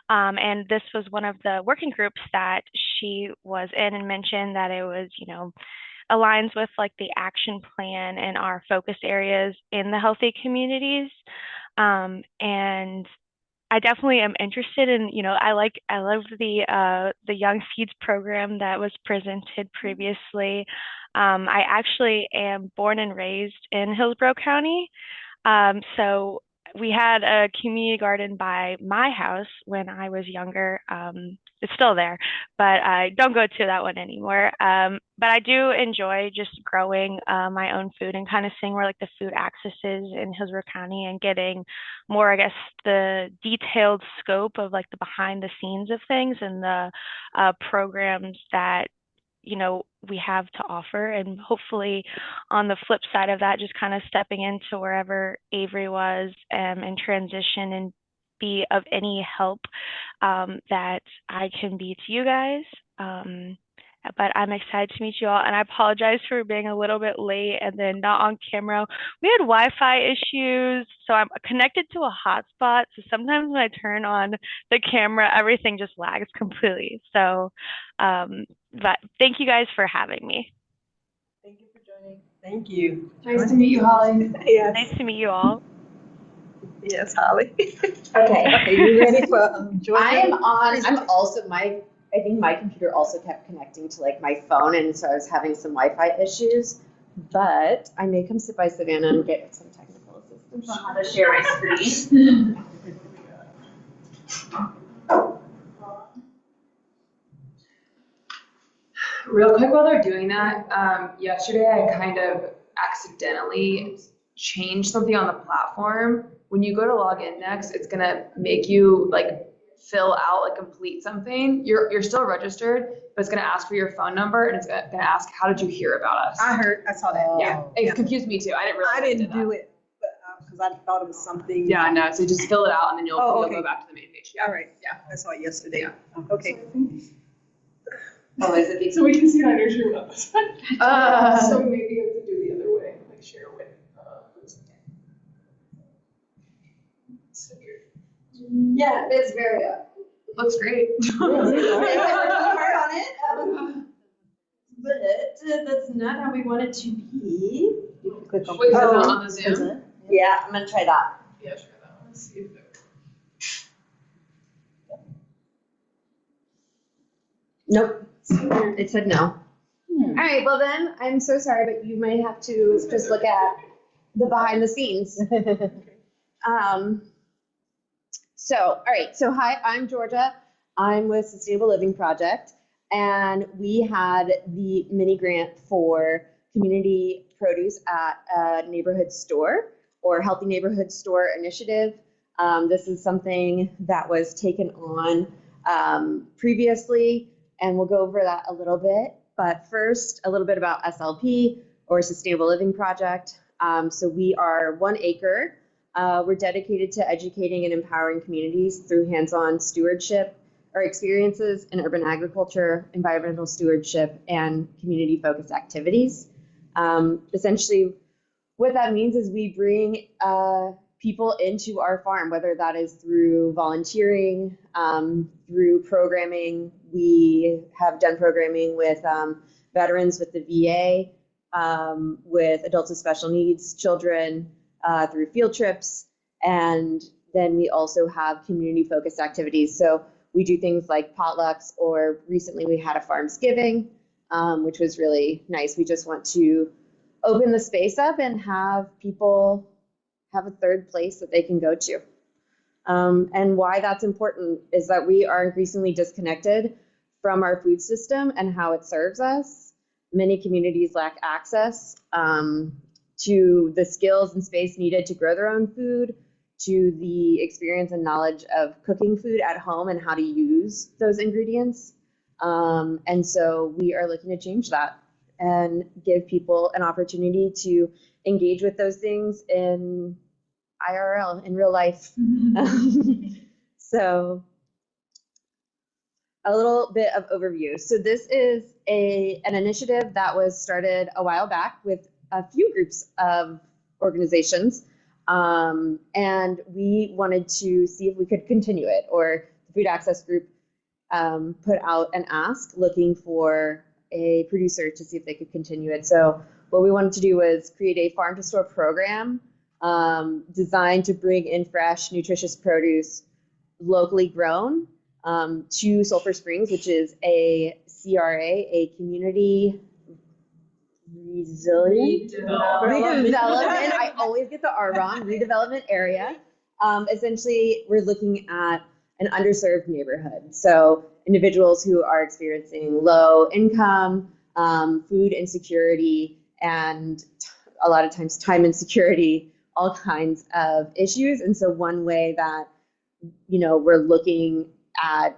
And this was one of the working groups that she was in and mentioned that it was, aligns with like the action plan and our focus areas in the healthy communities. And I definitely am interested in, I love the Young Seeds program that was presented previously. I actually am born and raised in Hillsborough County. So we had a community garden by my house when I was younger. It's still there, but I don't go to that one anymore. But I do enjoy just growing my own food and kind of seeing where like the food access is in Hillsborough County and getting more, I guess, the detailed scope of like the behind the scenes of things and the programs that we have to offer, and hopefully on the flip side of that, just kind of stepping into wherever Avery was and transition and be of any help that I can be to you guys. but I'm excited to meet you all. And I apologize for being a little bit late and then not on camera. We had Wi-Fi issues, so I'm connected to a hotspot. So sometimes when I turn on the camera, everything just lags completely. So, but thank you guys for having me. Thank you for joining. Thank you. Nice to meet you, Holly. Yes. Nice to meet you all. Yes, Holly. Okay. Okay, you ready for Georgia? I think my computer also kept connecting to like my phone, and so I was having some Wi-Fi issues. But I may come sit by Savannah and get some technical assistance on how to share my screen. Real quick while they're doing that, yesterday I kind of accidentally changed something on the platform. When you go to log in next, it's gonna make you like fill out, like complete something. You're still registered, but it's gonna ask for your phone number and it's gonna ask, how did you hear about us? I saw that. Yeah, it confused me too. I didn't realize I didn't it did do that. it because I thought it was something. Yeah, no, so just fill it out and then you'll okay. go back to the main page. All right. Yeah, I saw it yesterday. Yeah. Okay. Oh, is it? So we can see on your shoe on this one. So maybe you have to do the other way, like share with. Yeah, it's very Looks great. hard on it. But that's not how we want it to be. Click on. Wait, is it on the Zoom? Yeah, I'm gonna try that. Yeah, try that one. Let's see if it. Nope. It said no. All right, well then, I'm so sorry, but you might have to just look at the behind the scenes. All right, so hi, I'm Georgia. I'm with Sustainable Living Project, and we had the mini grant for community produce at a neighborhood store or healthy neighborhood store initiative. This is something that was taken on previously, and we'll go over that a little bit. But first, a little bit about SLP, or Sustainable Living Project. So we are 1 acre. We're dedicated to educating and empowering communities through hands-on stewardship or experiences in urban agriculture, environmental stewardship, and community-focused activities. Essentially, what that means is we bring people into our farm, whether that is through volunteering, through programming. We have done programming with veterans, with the VA, with adults with special needs, children, through field trips, and then we also have community-focused activities. So we do things like potlucks, or recently we had a Farmsgiving, which was really nice. We just want to open the space up and have people have a third place that they can go to. And why that's important is that we are increasingly disconnected from our food system and how it serves us. Many communities lack access to the skills and space needed to grow their own food, to the experience and knowledge of cooking food at home and how to use those ingredients. And so we are looking to change that and give people an opportunity to engage with those things in IRL, in real life. So a little bit of overview. So this is an initiative that was started a while back with a few groups of organizations. And we wanted to see if we could continue it, or the Food Access Group put out an ask looking for a producer to see if they could continue it. So what we wanted to do was create a farm to store program designed to bring in fresh, nutritious produce locally grown to Sulphur Springs, which is a CRA, a community redevelopment. I always get the R wrong. Redevelopment area. Essentially, we're looking at an underserved neighborhood. So individuals who are experiencing low income, food insecurity, and a lot of times time insecurity, all kinds of issues. And so one way that, we're looking at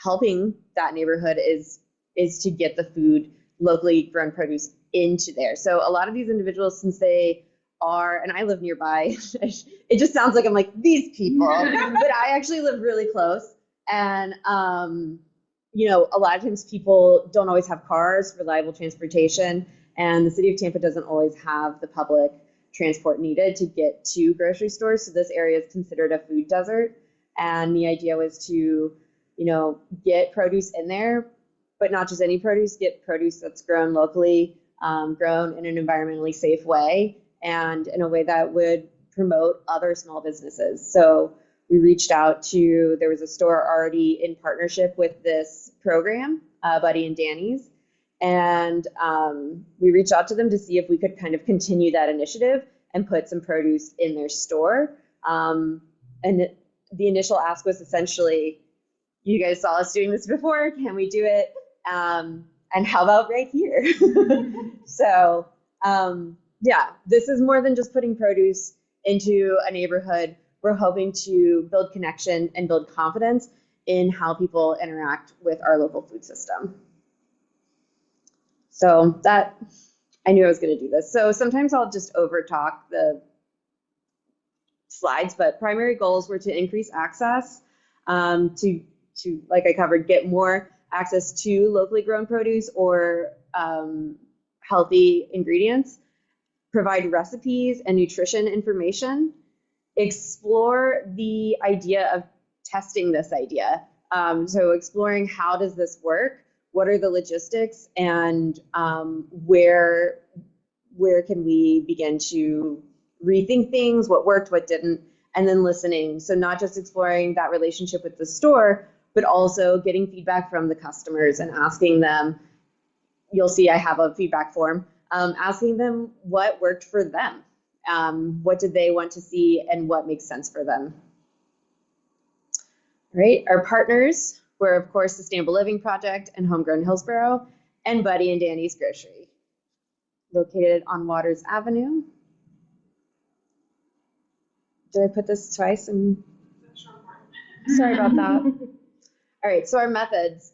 helping that neighborhood is to get the food, locally grown produce, into there. So a lot of these individuals, since they are, and I live nearby, it just sounds like I'm like these people, but I actually live really close. And a lot of times people don't always have cars, reliable transportation, and the city of Tampa doesn't always have the public transport needed to get to grocery stores. So this area is considered a food desert. And the idea was to, get produce in there, but not just any produce, get produce that's grown locally, grown in an environmentally safe way, and in a way that would promote other small businesses. So we reached out there was a store already in partnership with this program, Buddy and Danny's, and we reached out to them to see if we could kind of continue that initiative and put some produce in their store. And the initial ask was essentially, you guys saw us doing this before, can we do it? And how about right here? So this is more than just putting produce into a neighborhood. We're hoping to build connection and build confidence in how people interact with our local food system. So that, I knew I was going to do this. So sometimes I'll just over talk the slides, but primary goals were to increase access, to like I covered, get more access to locally grown produce or healthy ingredients, provide recipes and nutrition information, explore the idea of testing this idea. So exploring, how does this work? What are the logistics, and where can we begin to rethink things, what worked, what didn't, and then listening. So not just exploring that relationship with the store, but also getting feedback from the customers and asking them, you'll see I have a feedback form, asking them what worked for them. What did they want to see and what makes sense for them? Right. Our partners were, of course, Sustainable Living Project and Homegrown Hillsborough, and Buddy and Danny's Grocery, located on Waters Avenue. Did I put this twice? Sorry about that. All right, so our methods.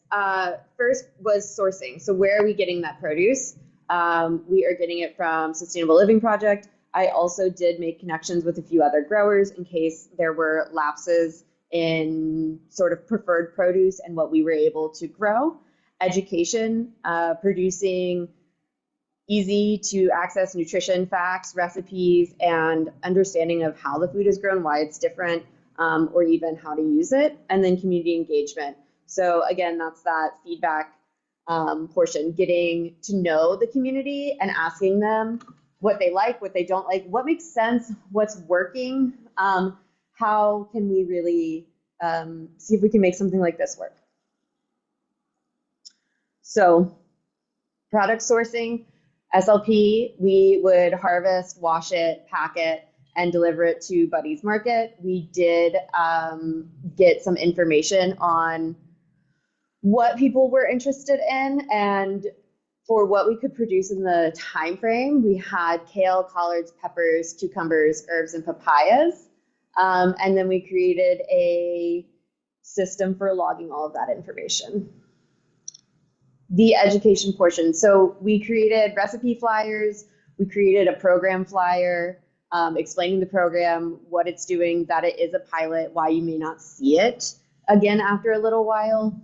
First was sourcing. So where are we getting that produce? We are getting it from Sustainable Living Project. I also did make connections with a few other growers in case there were lapses in sort of preferred produce and what we were able to grow. Education, producing easy to access nutrition facts, recipes, and understanding of how the food is grown, why it's different, or even how to use it. And then community engagement. So again, that's that feedback portion, getting to know the community and asking them what they like, what they don't like, what makes sense, what's working, how can we really see if we can make something like this work. So product sourcing, SLP, we would harvest, wash it, pack it, and deliver it to Buddy's Market. We did get some information on what people were interested in and for what we could produce in the time frame. We had kale, collards, peppers, cucumbers, herbs, and papayas. And then we created a system for logging all of that information. The education portion. So we created recipe flyers. We created a program flyer explaining the program, what it's doing, that it is a pilot, why you may not see it again after a little while,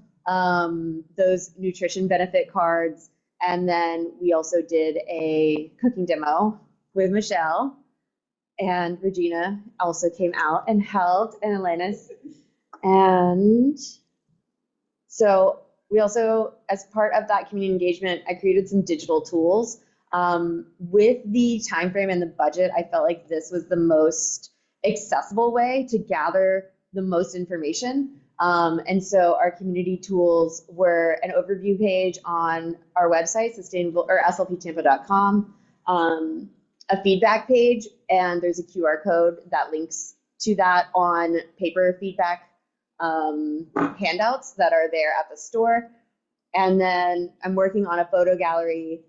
those nutrition benefit cards. And then we also did a cooking demo with Michelle, and Regina also came out and helped, and Elena's. And so we also, as part of that community engagement, I created some digital tools. With the time frame and the budget, I felt like this was the most accessible way to gather the most information. And so our community tools were an overview page on our website, slptampa.com, a feedback page, and there's a QR code that links to that on paper feedback handouts that are there at the store. And then I'm working on a photo gallery,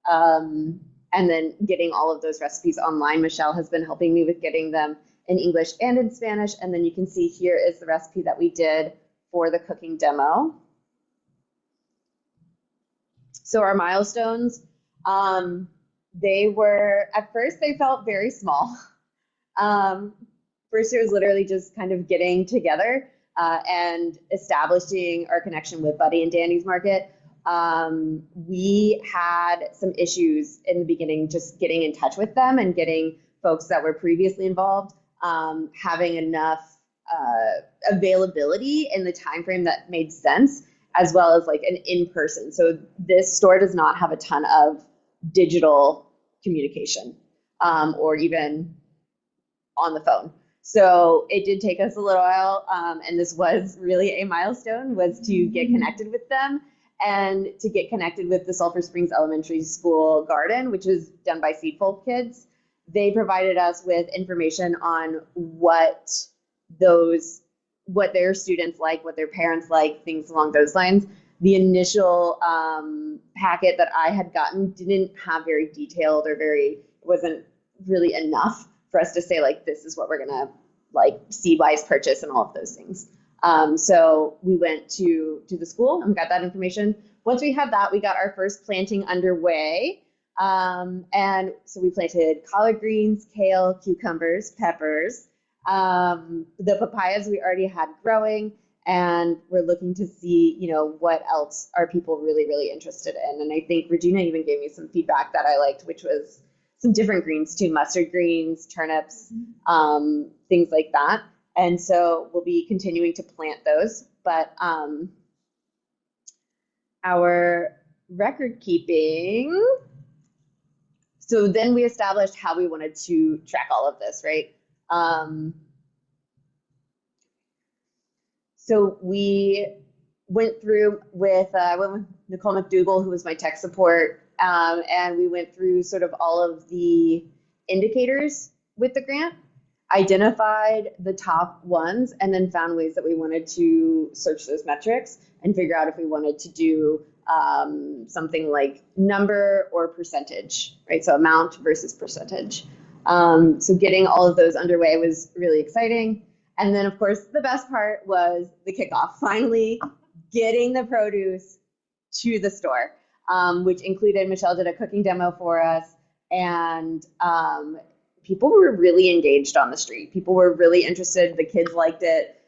and then getting all of those recipes online. Michelle has been helping me with getting them in English and in Spanish. And then you can see here is the recipe that we did for the cooking demo. So our milestones, they were, at first they felt very small. First it was literally just kind of getting together. and establishing our connection with Buddy and Danny's Market. We had some issues in the beginning just getting in touch with them and getting folks that were previously involved having enough availability in the time frame that made sense, as well as like an in-person. So this store does not have a ton of digital communication or even on the phone. So it did take us a little while, and this was really a milestone, was to get connected with them and to get connected with the Sulphur Springs Elementary School garden, which is done by Seedfold Kids. They provided us with information on what their students like, what their parents like, things along those lines. The initial packet that I had gotten didn't have very detailed or wasn't really enough for us to say, like, this is what we're gonna like seed-wise purchase and all of those things. So we went to the school and got that information. Once we had that, we got our first planting underway. And so we planted collard greens, kale, cucumbers, peppers. The papayas we already had growing, and we're looking to see, what else are people really, really interested in. And I think Regina even gave me some feedback that I liked, which was some different greens too, mustard greens, turnips, things like that. And so we'll be continuing to plant those. But our record keeping, so then we established how we wanted to track all of this, right? So we went through with Nicole McDougall, who was my tech support, and we went through sort of all of the indicators with the grant, identified the top ones, and then found ways that we wanted to search those metrics and figure out if we wanted to do something like number or percentage, right? So amount versus percentage. So getting all of those underway was really exciting. And then, of course, the best part was the kickoff, finally getting the produce to the store, which included, Michelle did a cooking demo for us, and people were really engaged on the street. People were really interested. The kids liked it.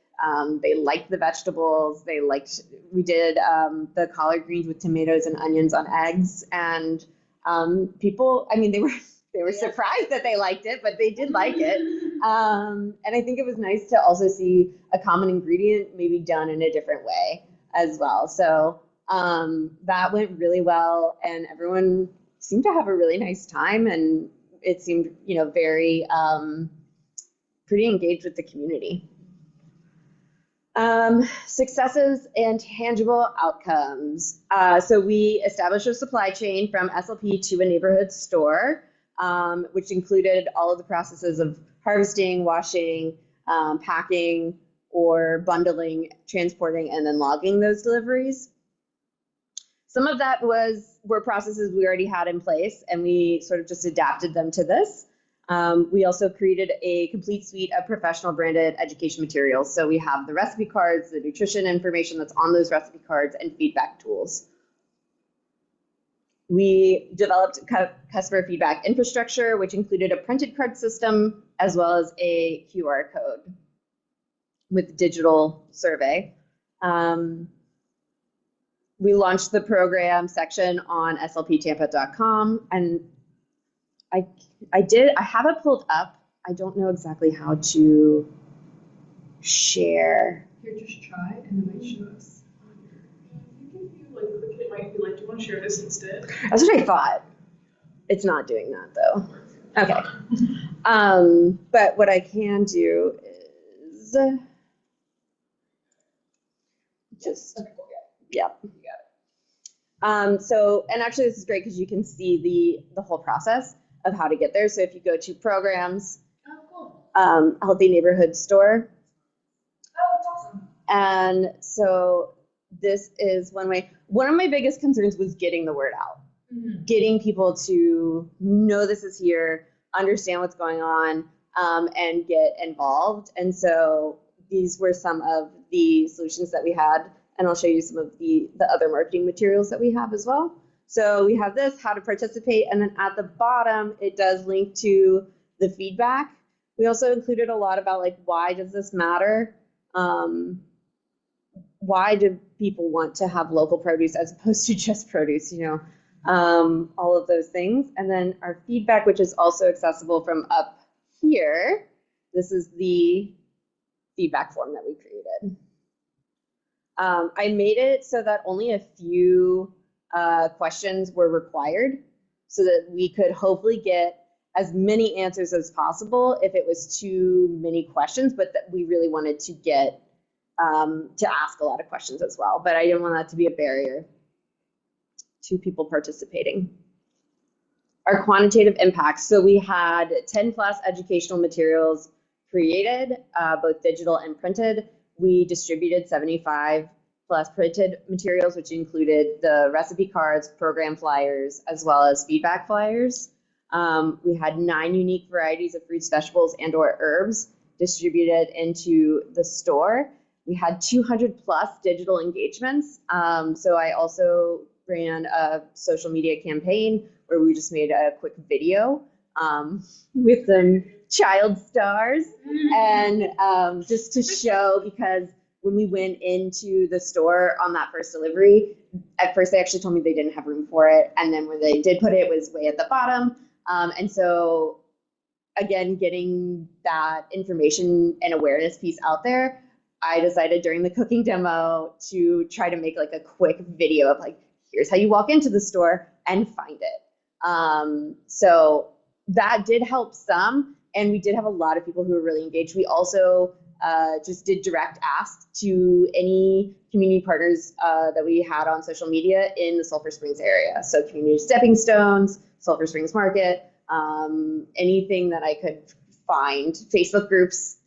They liked the vegetables. We did the collard greens with tomatoes and onions on eggs, and people, they were surprised that they liked it, but they did like it. And I think it was nice to also see a common ingredient maybe done in a different way as well. So that went really well, and everyone seemed to have a really nice time, and it seemed, very pretty engaged with the community. Successes and tangible outcomes. So we established a supply chain from SLP to a neighborhood store, which included all of the processes of harvesting, washing, packing, or bundling, transporting, and then logging those deliveries. Some of that were processes we already had in place, and we sort of just adapted them to this. We also created a complete suite of professional branded education materials. So we have the recipe cards, the nutrition information that's on those recipe cards, and feedback tools. We developed customer feedback infrastructure, which included a printed card system as well as a QR code with digital survey. We launched the program section on slptampa.com, and I have it pulled up. I don't know exactly how to share. Here, just try, and it might show us. I think if you click it, might be like, do you want to share this instead? That's what I thought. It's not doing that though. Okay. But what I can do is just, yeah. So, and actually this is great because you can see the whole process of how to get there. So if you go to programs, Healthy Neighborhood Store. Oh, that's awesome. And so this is one way. One of my biggest concerns was getting the word out, getting people to know this is here, understand what's going on, and get involved. And so these were some of the solutions that we had. And I'll show you some of the other marketing materials that we have as well. So we have this, how to participate, and then at the bottom, it does link to the feedback. We also included a lot about why does this matter? why do people want to have local produce as opposed to just produce, all of those things. And then our feedback, which is also accessible from up here. This is the feedback form that we created. I made it so that only a few questions were required so that we could hopefully get as many answers as possible if it was too many questions, but that we really wanted to get to ask a lot of questions as well. But I didn't want that to be a barrier to people participating. Our quantitative impacts. So we had 10 plus educational materials created, both digital and printed. We distributed 75 plus printed materials, which included the recipe cards, program flyers, as well as feedback flyers. We had 9 unique varieties of fruits, vegetables, and or herbs distributed into the store. We had 200 plus digital engagements. So I also ran a social media campaign where we just made a quick video with some child stars and just to show, because when we went into the store on that first delivery, at first they actually told me they didn't have room for it. And then when they did put it, it was way at the bottom. And so again, getting that information and awareness piece out there, I decided during the cooking demo to try to make like a quick video of like, here's how you walk into the store and find it. So that did help some, and we did have a lot of people who were really engaged. We also just did direct asks to any community partners that we had on social media in the Sulphur Springs area. So community stepping stones, Sulphur Springs Market, anything that I could find, Facebook groups,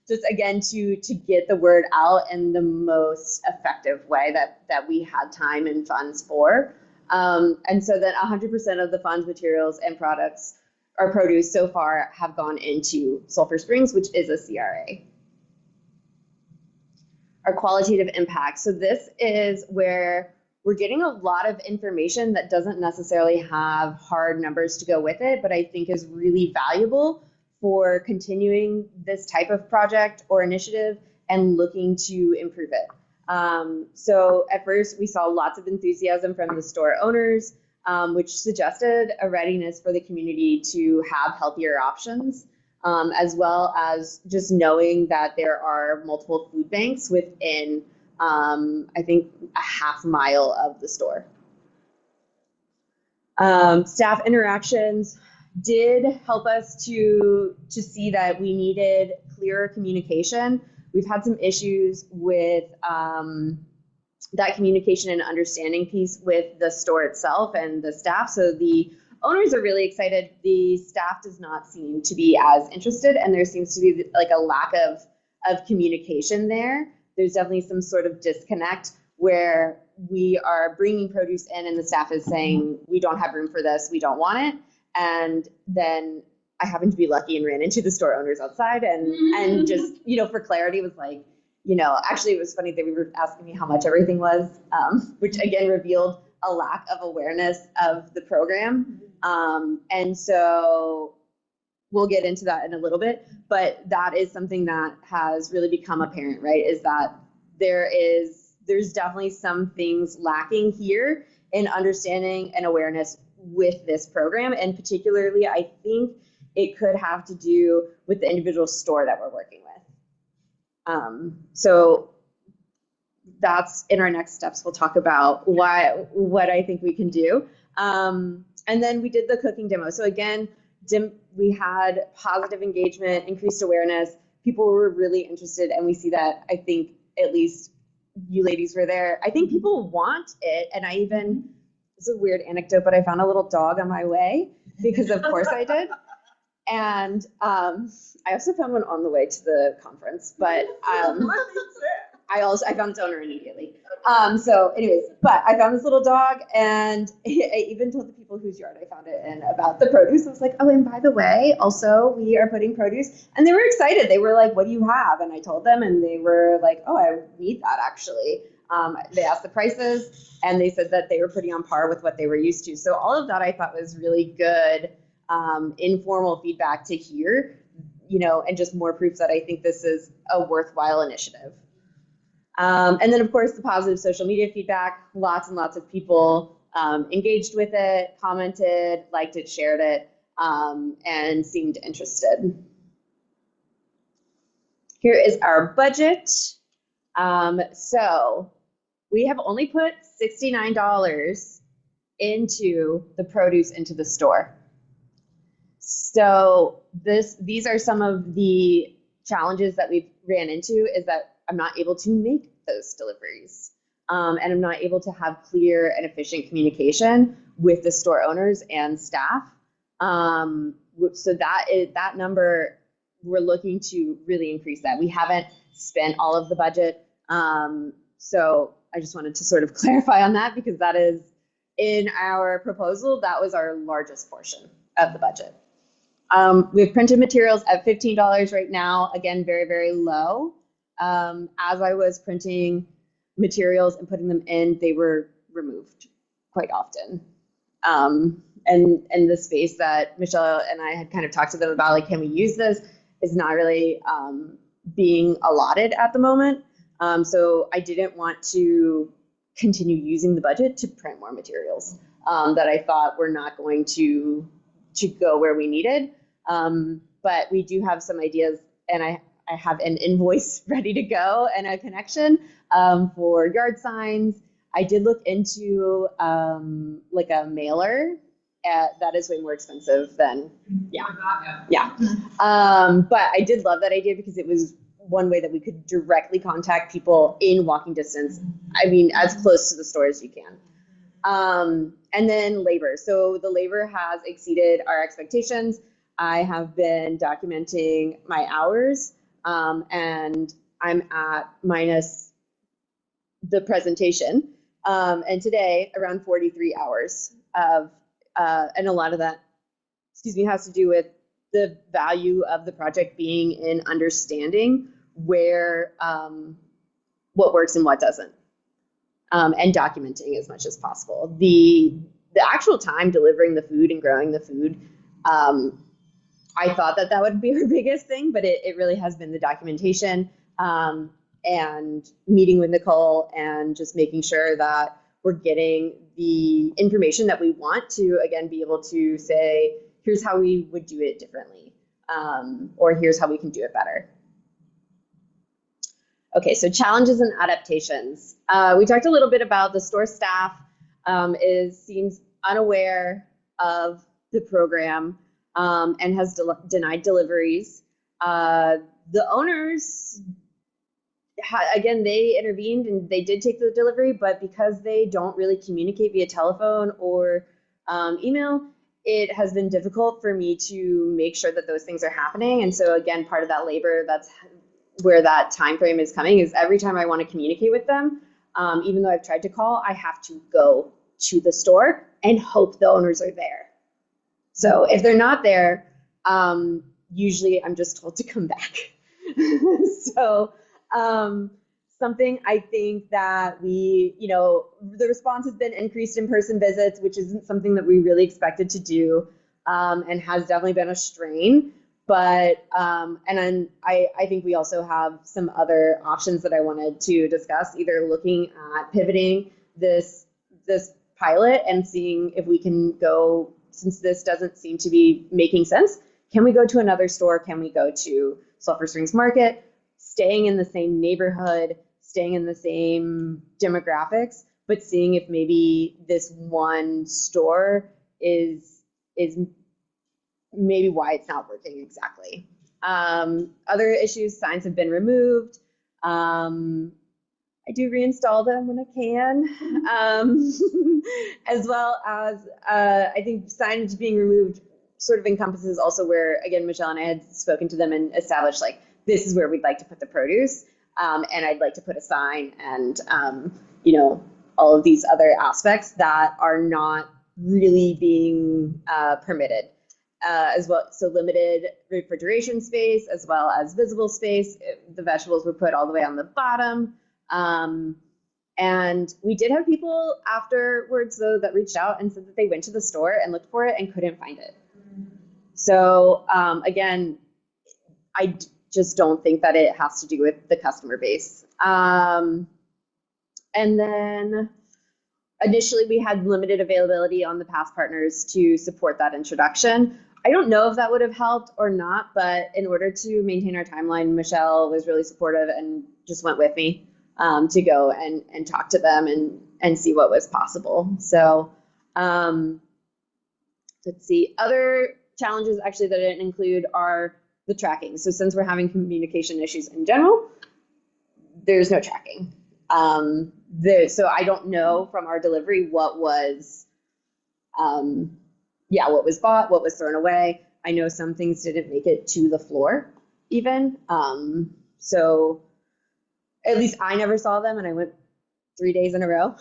just again to get the word out in the most effective way that we had time and funds for. And so that 100% of the funds, materials, and products or produce so far have gone into Sulphur Springs, which is a CRA. Our qualitative impact. So this is where we're getting a lot of information that doesn't necessarily have hard numbers to go with it, but I think is really valuable for continuing this type of project or initiative and looking to improve it. So at first we saw lots of enthusiasm from the store owners, which suggested a readiness for the community to have healthier options, as well as just knowing that there are multiple food banks within, I think, a half mile of the store. Staff interactions did help us to see that we needed clearer communication. We've had some issues with that communication and understanding piece with the store itself and the staff. So the owners are really excited. The staff does not seem to be as interested, and there seems to be like a lack of communication there. There's definitely some sort of disconnect where we are bringing produce in and the staff is saying, we don't have room for this, we don't want it. And then I happened to be lucky and ran into the store owners outside and just, for clarity was like, actually it was funny, they were asking me how much everything was, which again revealed a lack of awareness of the program. And so we'll get into that in a little bit, but that is something that has really become apparent, right? Is that there's definitely some things lacking here in understanding and awareness with this program. And particularly, I think it could have to do with the individual store that we're working with. So that's in our next steps. We'll talk about what I think we can do. And then we did the cooking demo. So again, we had positive engagement, increased awareness. People were really interested, and we see that. I think at least you ladies were there. I think people want it, and it's a weird anecdote, but I found a little dog on my way because of course I did. And I also found one on the way to the conference, but I found its owner immediately. So anyways, but I found this little dog, and I even told the people whose yard I found it in about the produce. I was like, oh, and by the way, also we are putting produce, and they were excited. They were like, what do you have? And I told them, and they were like, oh, I need that actually. They asked the prices, and they said that they were pretty on par with what they were used to. So all of that I thought was really good, informal feedback to hear, and just more proof that I think this is a worthwhile initiative. And then, of course, the positive social media feedback. Lots and lots of people engaged with it, commented, liked it, shared it, and seemed interested. Here is our budget. So we have only put $69 into the produce into the store. So these are some of the challenges that we've ran into, is that I'm not able to make those deliveries. And I'm not able to have clear and efficient communication with the store owners and staff. So that number, we're looking to really increase that. We haven't spent all of the budget. So I just wanted to sort of clarify on that, because that is in our proposal, that was our largest portion of the budget. We have printed materials at $15 right now. Again, very, very low. As I was printing materials and putting them in, they were removed quite often. And the space that Michelle and I had kind of talked to them about, like, can we use this, is not really being allotted at the moment. So I didn't want to continue using the budget to print more materials that I thought were not going to go where we needed. But we do have some ideas, and I have an invoice ready to go and a connection for yard signs. I did look into like a mailer. That is way more expensive than, yeah. But I did love that idea, because it was one way that we could directly contact people in walking distance. I mean, as close to the store as you can. And then labor. So the labor has exceeded our expectations. I have been documenting my hours, and I'm at minus the presentation. And today, around 43 hours of, and a lot of that, has to do with the value of the project being in understanding where, what works and what doesn't, and documenting as much as possible. The actual time delivering the food and growing the food, I thought that would be our biggest thing, but it really has been the documentation, and meeting with Nicole and just making sure that we're getting the information that we want to, again, be able to say, here's how we would do it differently, or here's how we can do it better. Okay, so challenges and adaptations. We talked a little bit about the store staff seems unaware of the program, and has denied deliveries. The owners, again, they intervened and they did take the delivery, but because they don't really communicate via telephone or email, it has been difficult for me to make sure that those things are happening. And so again, part of that labor, that's where that time frame is coming, is every time I want to communicate with them, even though I've tried to call, I have to go to the store and hope the owners are there. So if they're not there, usually I'm just told to come back. So something I think that we, the response has been increased in-person visits, which isn't something that we really expected to do, and has definitely been a strain. But, and then I think we also have some other options that I wanted to discuss, either looking at pivoting this pilot and seeing if we can go, since this doesn't seem to be making sense, can we go to another store? Can we go to Sulphur Springs Market? Staying in the same neighborhood, staying in the same demographics, but seeing if maybe this one store is maybe why it's not working exactly. Other issues, signs have been removed. I do reinstall them when I can, as well as I think signage being removed sort of encompasses also where, again, Michelle and I had spoken to them and established, like, this is where we'd like to put the produce, and I'd like to put a sign, and all of these other aspects that are not really being permitted as well. So limited refrigeration space as well as visible space. The vegetables were put all the way on the bottom. And we did have people afterwards, though, that reached out and said that they went to the store and looked for it and couldn't find it. So again, just don't think that it has to do with the customer base. And then initially we had limited availability on the past partners to support that introduction. I don't know if that would have helped or not, but in order to maintain our timeline, Michelle was really supportive and just went with me to go and talk to them and see what was possible. So let's see, other challenges actually that I didn't include are the tracking. So since we're having communication issues in general, there's no tracking. So I don't know from our delivery what was bought, what was thrown away. I know some things didn't make it to the floor even. So at least I never saw them, and I went 3 days in a row.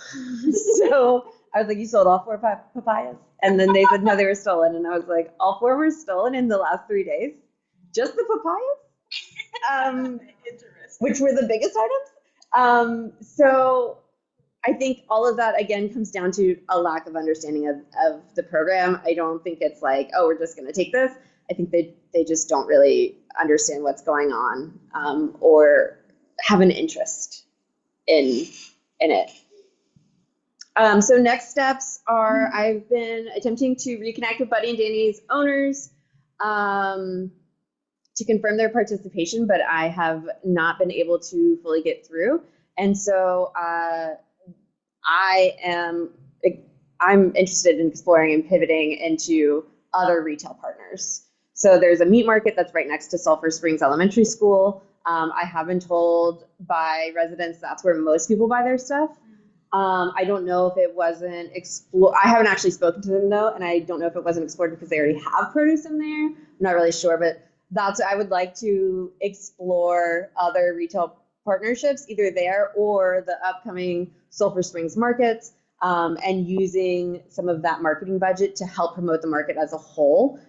So I was like, you sold all 4 papayas? And then they said, no, they were stolen. And I was like, all 4 were stolen in the last 3 days? Just the papayas? Which were the biggest items? So I think all of that, again, comes down to a lack of understanding of the program. I don't think it's like, oh, we're just going to take this. I think they just don't really understand what's going on or have an interest in it. So next steps are I've been attempting to reconnect with Buddy and Danny's owners to confirm their participation, but I have not been able to fully get through. And so I'm interested in exploring and pivoting into other retail partners. So there's a meat market that's right next to Sulphur Springs Elementary School. I have been told by residents that's where most people buy their stuff. I don't know if it wasn't explored. I haven't actually spoken to them though, and I don't know if it wasn't explored because they already have produce in there. I'm not really sure, but I would like to explore other retail partnerships, either there or the upcoming Sulphur Springs markets, and using some of that marketing budget to help promote the market as a whole.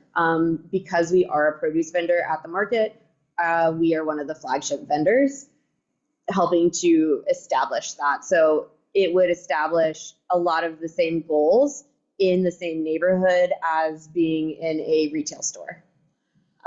Because we are a produce vendor at the market, we are one of the flagship vendors, helping to establish that. So it would establish a lot of the same goals in the same neighborhood as being in a retail store.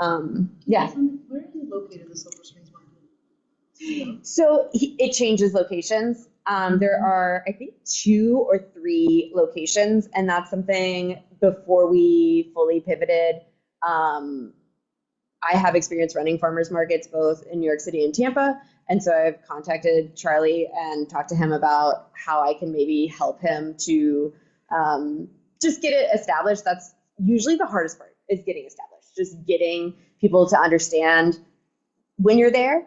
Yeah. Where is it located, the Silver Springs market? So it changes locations. There are, I think, 2 or 3 locations, and that's something before we fully pivoted. I have experience running farmers markets both in New York City and Tampa, and so I've contacted Charlie and talked to him about how I can maybe help him to just get it established. That's usually the hardest part, is getting established, just getting people to understand when you're there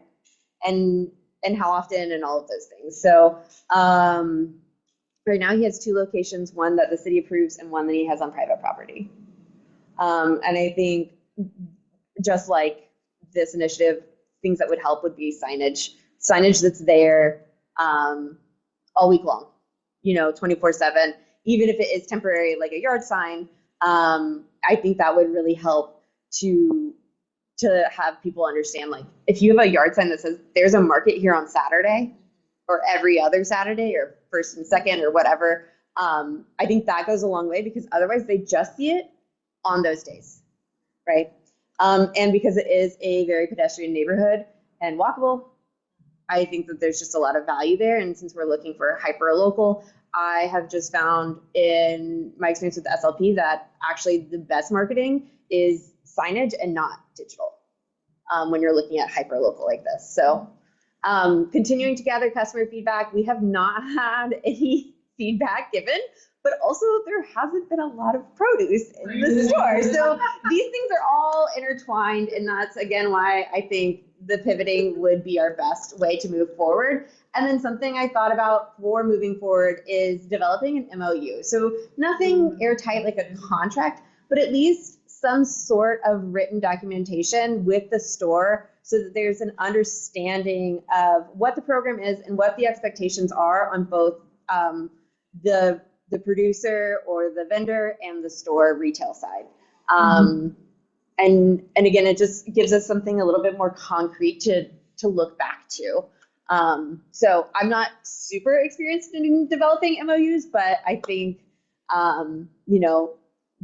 and how often and all of those things. So right now he has 2 locations, one that the city approves and one that he has on private property. And I think just like this initiative, things that would help would be signage that's there all week long, 24/7, even if it is temporary, like a yard sign. I think that would really help to have people understand, like, if you have a yard sign that says there's a market here on Saturday or every other Saturday or first and second or whatever, I think that goes a long way, because otherwise they just see it on those days, right? And because it is a very pedestrian neighborhood and walkable, I think that there's just a lot of value there. And since we're looking for hyper local, I have just found in my experience with SLP that actually the best marketing is signage and not digital when you're looking at hyper local like this. So continuing to gather customer feedback. We have not had any feedback given, but also there hasn't been a lot of produce in the store. So these things are all intertwined, and that's again why I think the pivoting would be our best way to move forward. And then something I thought about for moving forward is developing an MOU. So nothing airtight like a contract, but at least some sort of written documentation with the store so that there's an understanding of what the program is and what the expectations are on both the producer or the vendor and the store retail side. And again, it just gives us something a little bit more concrete to look back to. So I'm not super experienced in developing MOUs, but I think,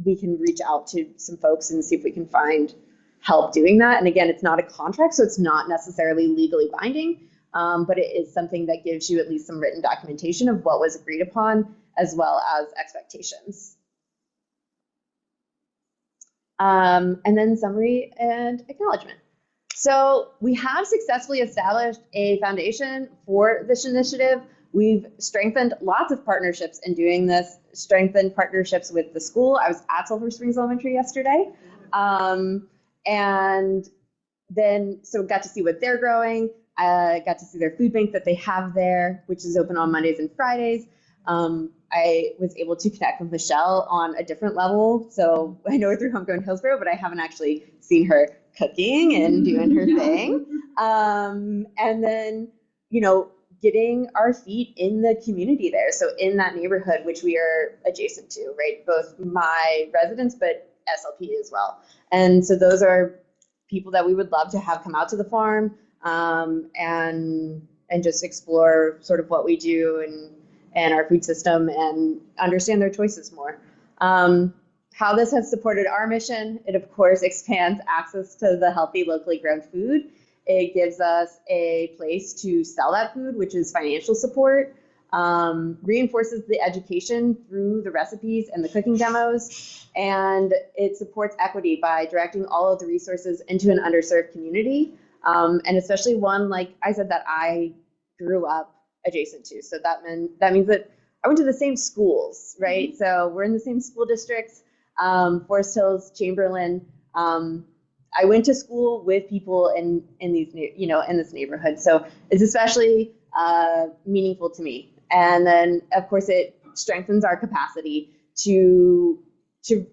we can reach out to some folks and see if we can find help doing that. And again, it's not a contract, so it's not necessarily legally binding, but it is something that gives you at least some written documentation of what was agreed upon, as well as expectations. And then summary and acknowledgement. So we have successfully established a foundation for this initiative. We've strengthened lots of partnerships in doing this, strengthened partnerships with the school. I was at Sulphur Springs Elementary yesterday. And then, so got to see what they're growing. Got to see their food bank that they have there, which is open on Mondays and Fridays. I was able to connect with Michelle on a different level. So I know her through Homegrown Hillsborough, but I haven't actually seen her cooking and doing her thing. And then, you know, getting our feet in the community there. So in that neighborhood, which we are adjacent to, right? Both my residents, but SLP as well. And so those are people that we would love to have come out to the farm, and just explore sort of what we do and our food system and understand their choices more. How this has supported our mission, it of course expands access to the healthy, locally grown food. It gives us a place to sell that food, which is financial support, reinforces the education through the recipes and the cooking demos, and it supports equity by directing all of the resources into an underserved community, and especially one, like I said, that I grew up adjacent to. So that means that I went to the same schools, right? Mm-hmm. So we're in the same school districts, Forest Hills, Chamberlain. I went to school with people in these, you know, in this neighborhood. So it's especially meaningful to me. And then of course it strengthens our capacity to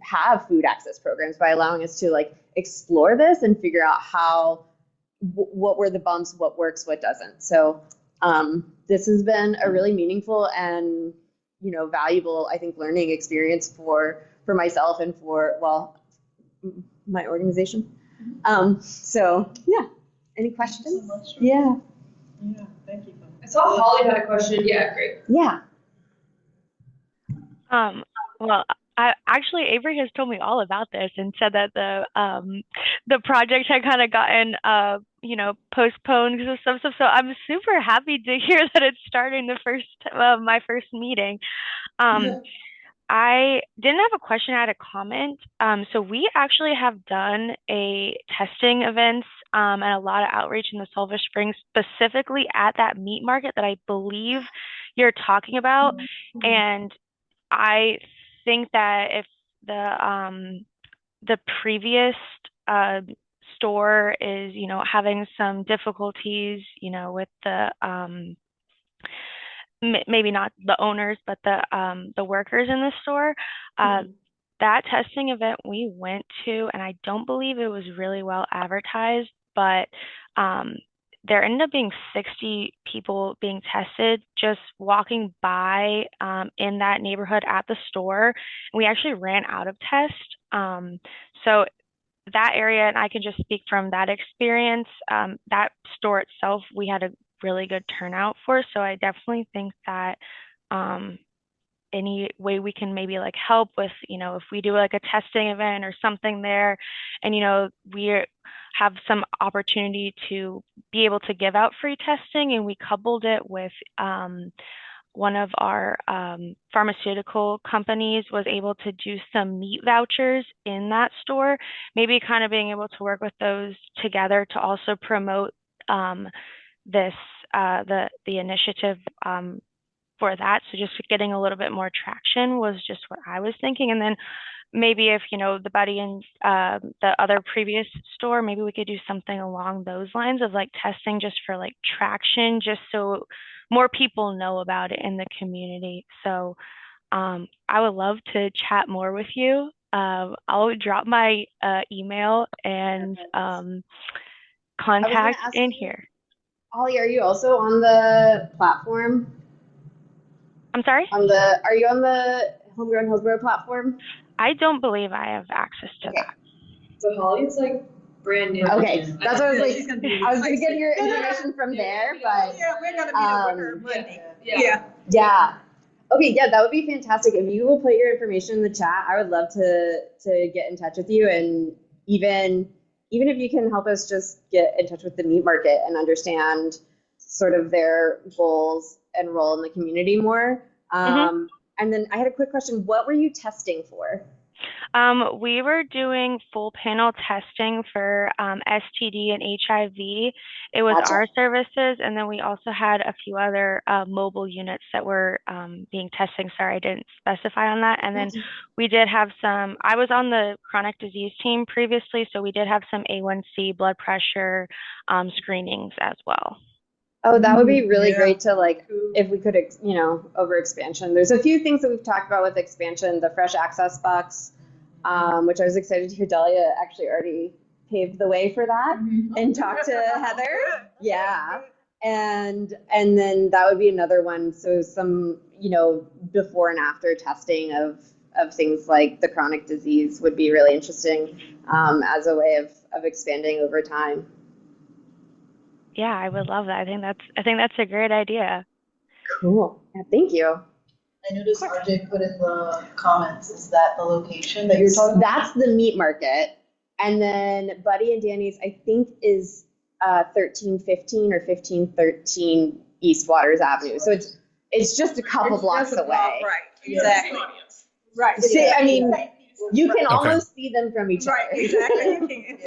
have food access programs by allowing us to like explore this and figure out what were the bumps, what works, what doesn't. So this has been a really meaningful and, you know, valuable, I think, learning experience for myself and for, well, my organization. So yeah, any questions? So much. Yeah. Yeah, thank you. I saw Holly had a question. Yeah, great. Yeah. Well, actually, Avery has told me all about this and said that the project had kind of gotten postponed because of stuff. So I'm super happy to hear that it's starting my first meeting. I didn't have a question, I had a comment. So we actually have done a testing events and a lot of outreach in the Sulphur Springs, specifically at that meat market that I believe you're talking about. Mm-hmm. And I think that if the previous store is, you know, having some difficulties, you know, with the maybe not the owners, but the workers in the store. That testing event we went to, and I don't believe it was really well advertised, but there ended up being 60 people being tested just walking by in that neighborhood at the store. And we actually ran out of tests. So that area, and I can just speak from that experience, that store itself, we had a really good turnout for. So I definitely think that any way we can maybe like help with, you know, if we do like a testing event or something there, and, you know, we have some opportunity to be able to give out free testing, and we coupled it with one of our pharmaceutical companies was able to do some meat vouchers in that store, maybe kind of being able to work with those together to also promote this the initiative for that. So just getting a little bit more traction was just what I was thinking. And then maybe if, you know, the Buddy and the other previous store, maybe we could do something along those lines of like testing just for like traction, just so more people know about it in the community. So I would love to chat more with you. I'll drop my email and contact in here. Holly, are you also on the platform? I'm sorry? Are you on the Homegrown Hillsborough platform? I don't believe I have access to that. So Holly's like brand new. Okay, that's what I was like. I was gonna get your information from there, but yeah, we're gonna meet with her Monday. Yeah. Okay, yeah, that would be fantastic. If you will put your information in the chat, I would love to get in touch with you and even even if you can help us just get in touch with the meat market and understand sort of their goals and role in the community more. And then I had a quick question. What were you testing for? We were doing full panel testing for STD and HIV. It was Gotcha. our services, and then we also had a few other mobile units that were being testing. Sorry, I didn't specify on that. And then we did have some, I was on the chronic disease team previously, so we did have some A1C blood pressure screenings as well. Oh, that would be really great to like, if we could, over expansion. There's a few things that we've talked about with expansion, the fresh access box, which I was excited to hear Dahlia actually already paved the way for that and talked to Heather. Yeah. And then that would be another one. So some, before and after testing of things like the chronic disease would be really interesting as a way of expanding over time. Yeah, I would love that. I think that's a great idea. Cool. Yeah, thank you. I noticed RJ put in the comments, is that the location that you're talking about? That's the meat market. And then Buddy and Danny's, I think, is 1315 or 1513 East Waters Avenue. So it's just a couple blocks away. Right, exactly. Right. See, I mean, you can almost see them from each other. Right, exactly.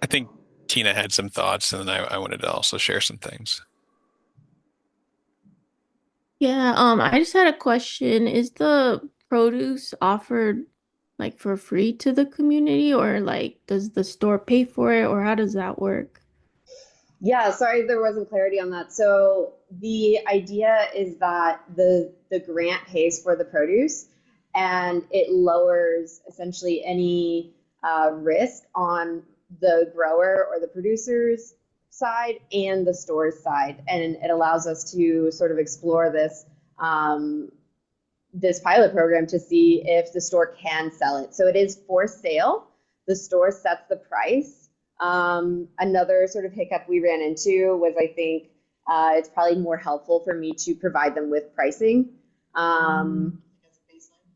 I think Tina had some thoughts, and then I wanted to also share some things. Yeah, I just had a question. Is the produce offered like for free to the community, or like does the store pay for it, or how does that work? Yeah, sorry there wasn't clarity on that. So the idea is that the grant pays for the produce, and it lowers essentially any risk on the grower or the producer's side and the store's side, and it allows us to sort of explore this this pilot program to see if the store can sell it. So it is for sale. The store sets the price. Another sort of hiccup we ran into was, I think it's probably more helpful for me to provide them with pricing.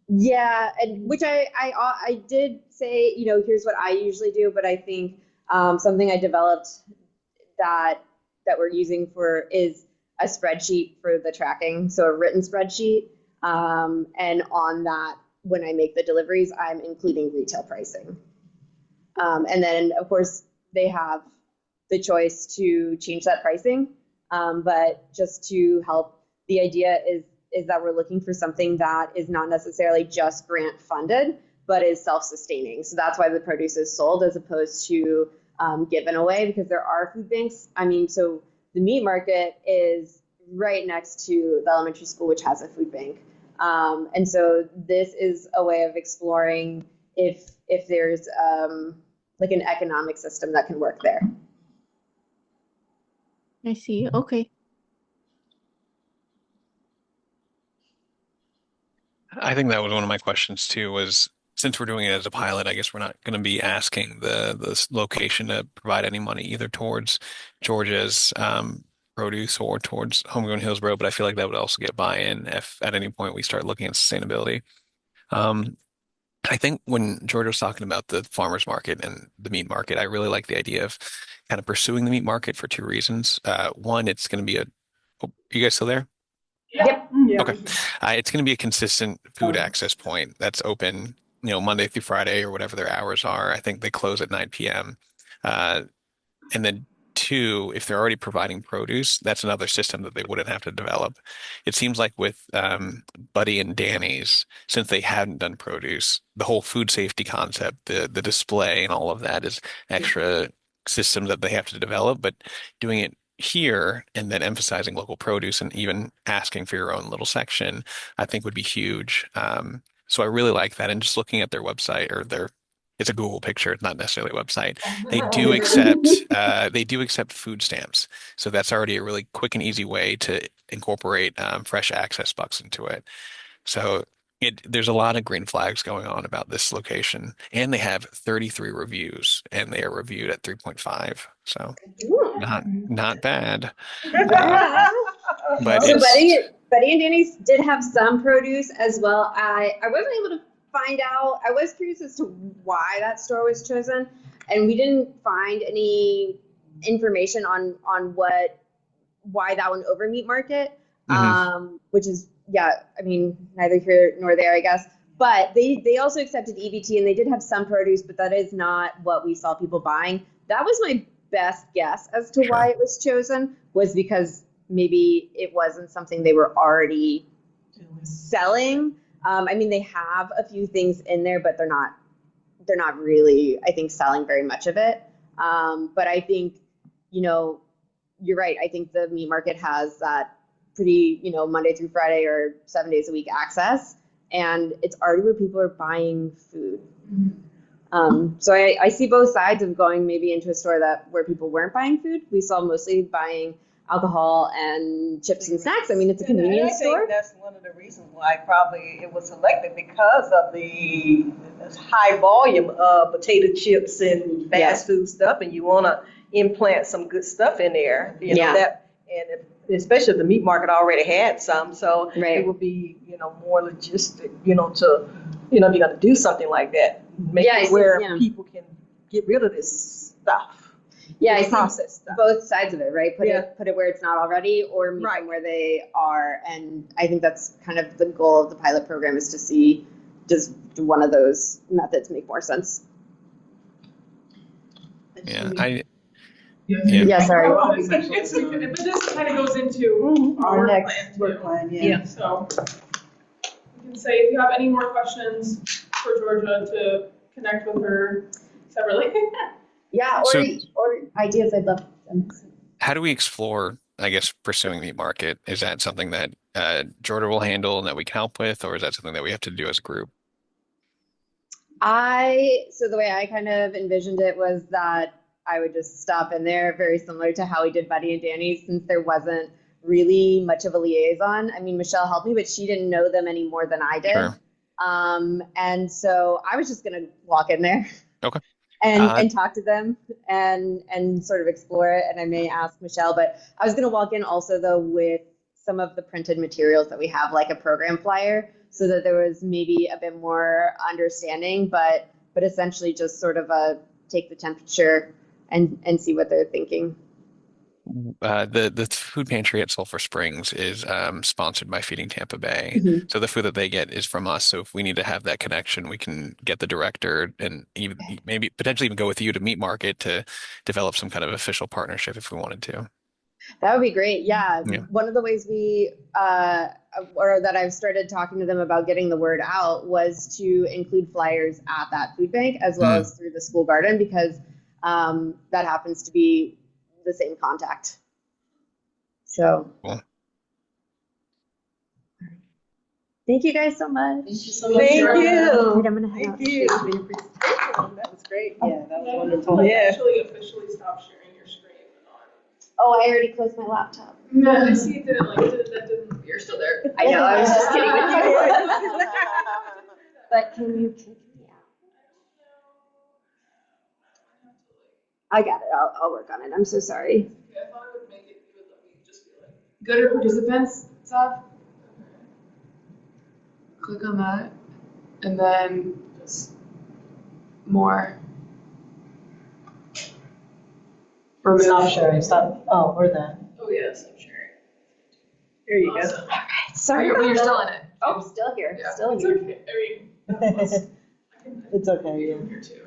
Yeah, and which I did say, here's what I usually do, but I think something I developed that we're using is a spreadsheet for the tracking, so a written spreadsheet, and on that, when I make the deliveries, I'm including retail pricing. And then, of course, they have the choice to change that pricing, but just to help, the idea is that we're looking for something that is not necessarily just grant funded, but is self-sustaining. So that's why the produce is sold as opposed to given away, because there are food banks. I mean, so the meat market is right next to the elementary school, which has a food bank. And so this is a way of exploring if there's like an economic system that can work there. I see. Okay. I think that was one of my questions too, was since we're doing it as a pilot, I guess we're not going to be asking the location to provide any money either towards Georgia's produce or towards Homegrown Hillsborough, but I feel like that would also get buy-in if at any point we start looking at sustainability. I think when Georgia was talking about the farmers market and the meat market, I really like the idea of kind of pursuing the meat market for two reasons. One, it's going to be you guys still there? Yep. Okay. It's going to be a consistent food access point that's open, Monday through Friday or whatever their hours are. I think they close at 9 p.m. And then two, if they're already providing produce, that's another system that they wouldn't have to develop. It seems like with Buddy and Danny's, since they hadn't done produce, the whole food safety concept, the display and all of that is extra systems that they have to develop, but doing it here and then emphasizing local produce and even asking for your own little section, I think would be huge. So I really like that. And just looking at their website it's a Google picture, it's not necessarily a website. They do accept food stamps. So that's already a really quick and easy way to incorporate fresh access bucks into it. So there's a lot of green flags going on about this location, and they have 33 reviews, and they are reviewed at 3.5. So not bad. But so Buddy and Danny's did have some produce as well. I wasn't able to find out. I was curious as to why that store was chosen, and we didn't find any information on why that one over Meat Market, which is, yeah, I mean, neither here nor there, I guess. But they also accepted EBT, and they did have some produce, but that is not what we saw people buying. That was my best guess as to why it was chosen, was because maybe it wasn't something they were already selling. I mean, they have a few things in there, but they're not really, I think, selling very much of it. But I think, you're right. I think the Meat Market has that pretty, Monday through Friday or 7 days a week access, and it's already where people are buying food. So I see both sides of going maybe into a store where people weren't buying food. We saw mostly buying alcohol and chips and snacks. I mean, it's a convenience store. I think that's one of the reasons why probably it was selected, because of the high volume of potato chips and fast food stuff, and you want to implant some good stuff in there. You know that, and especially if the Meat Market already had some, so it would be more logistic. To if you're going to do something like that, make it where people can get rid of this stuff. Yeah, I see both sides of it, right? Put it where it's not already, or meet them where they are. And I think that's kind of the goal of the pilot program, is to see, does one of those methods make more sense? Yeah, sorry. It's but this kind of goes into our next work plan. So you can say, if you have any more questions for Georgia, to connect with her separately. Yeah, or ideas, I'd love them. How do we explore, I guess, pursuing Meat Market? Is that something that Georgia will handle and that we can help with, or is that something that we have to do as a group? So the way I kind of envisioned it was that I would just stop in there, very similar to how we did Buddy and Danny, since there wasn't really much of a liaison. I mean, Michelle helped me, but she didn't know them any more than I did. Sure. And so I was just going to walk in there. Okay. And talk to them and sort of explore it. And I may ask Michelle, but I was going to walk in also, though, with some of the printed materials that we have, like a program flyer, so that there was maybe a bit more understanding, but essentially just sort of take the temperature and see what they're thinking. The food pantry at Sulphur Springs is sponsored by Feeding Tampa Bay. So the food that they get is from us. So if we need to have that connection, we can get the director and even maybe potentially even go with you to Meat Market to develop some kind of official partnership if we wanted to. That would be great. Yeah. One of the ways or that I've started talking to them about getting the word out, was to include flyers at that food bank as well as through the school garden, because that happens to be the same contact. So cool. Thank you guys so much. Thank you so much. Thank you. Wait, I'm gonna Thank you. That was great. Yeah, that was wonderful. Officially stop sharing your screen. Oh, I already closed my laptop. No, I see it didn't that didn't. You're still there. I know. I was just kidding. But can you kick me out? I got it. I'll work on it. I'm so sorry. Yeah, I thought I would make it. You would let me just be like, Go to participants tab. Click on that, and then just more. Stop sharing. Stop. Oh, we're done. oh yeah, stop sharing. There you go. All right. Sorry. When you're still in it. I'm still here. Yeah. Still It's here. okay. I mean, It's okay. I'm here too.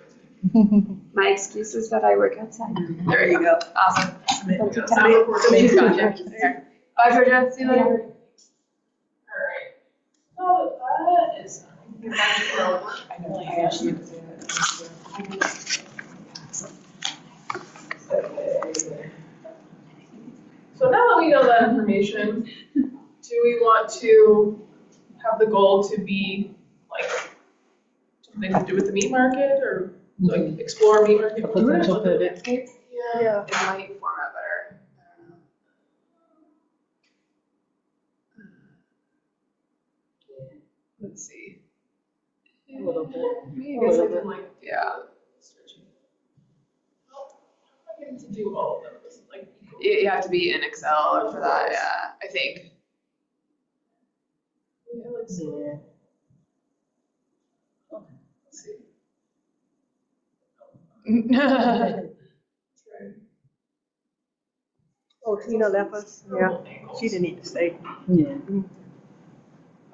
My excuse is that I work outside. There you go. Awesome. Thank you, Stop Tabby. recording. Gotcha. Okay. Bye, Georgia. See you later. Alright. So that is. I know. I actually So now that we know that information, do we want to have the goal to be like something to do with the meat market, or like explore meat market? Potential pivot. Yeah. It might format better. Let's see. A little bit. Maybe A little something bit. like Yeah. stretching. Well, I'm not getting to do all of them. This is like You have to be in Excel for that, yeah, I think. yeah, let's see. Yeah. Oh, Tina left us. Yeah, she didn't need to stay. Yeah.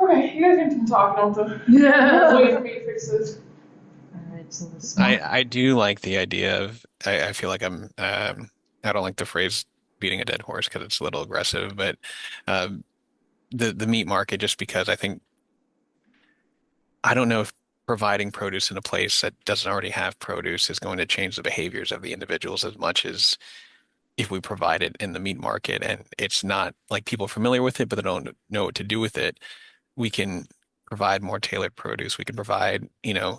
Okay, you guys can talk, don't wait for me to fix this. All right, so this I do like the idea of I feel like I don't like the phrase beating a dead horse because it's a little aggressive, but um, the meat market just because I don't know if providing produce in a place that doesn't already have produce is going to change the behaviors of the individuals as much as if we provide it in the meat market and it's not like people are familiar with it, but they don't know what to do with it. We can provide more tailored produce. We can provide,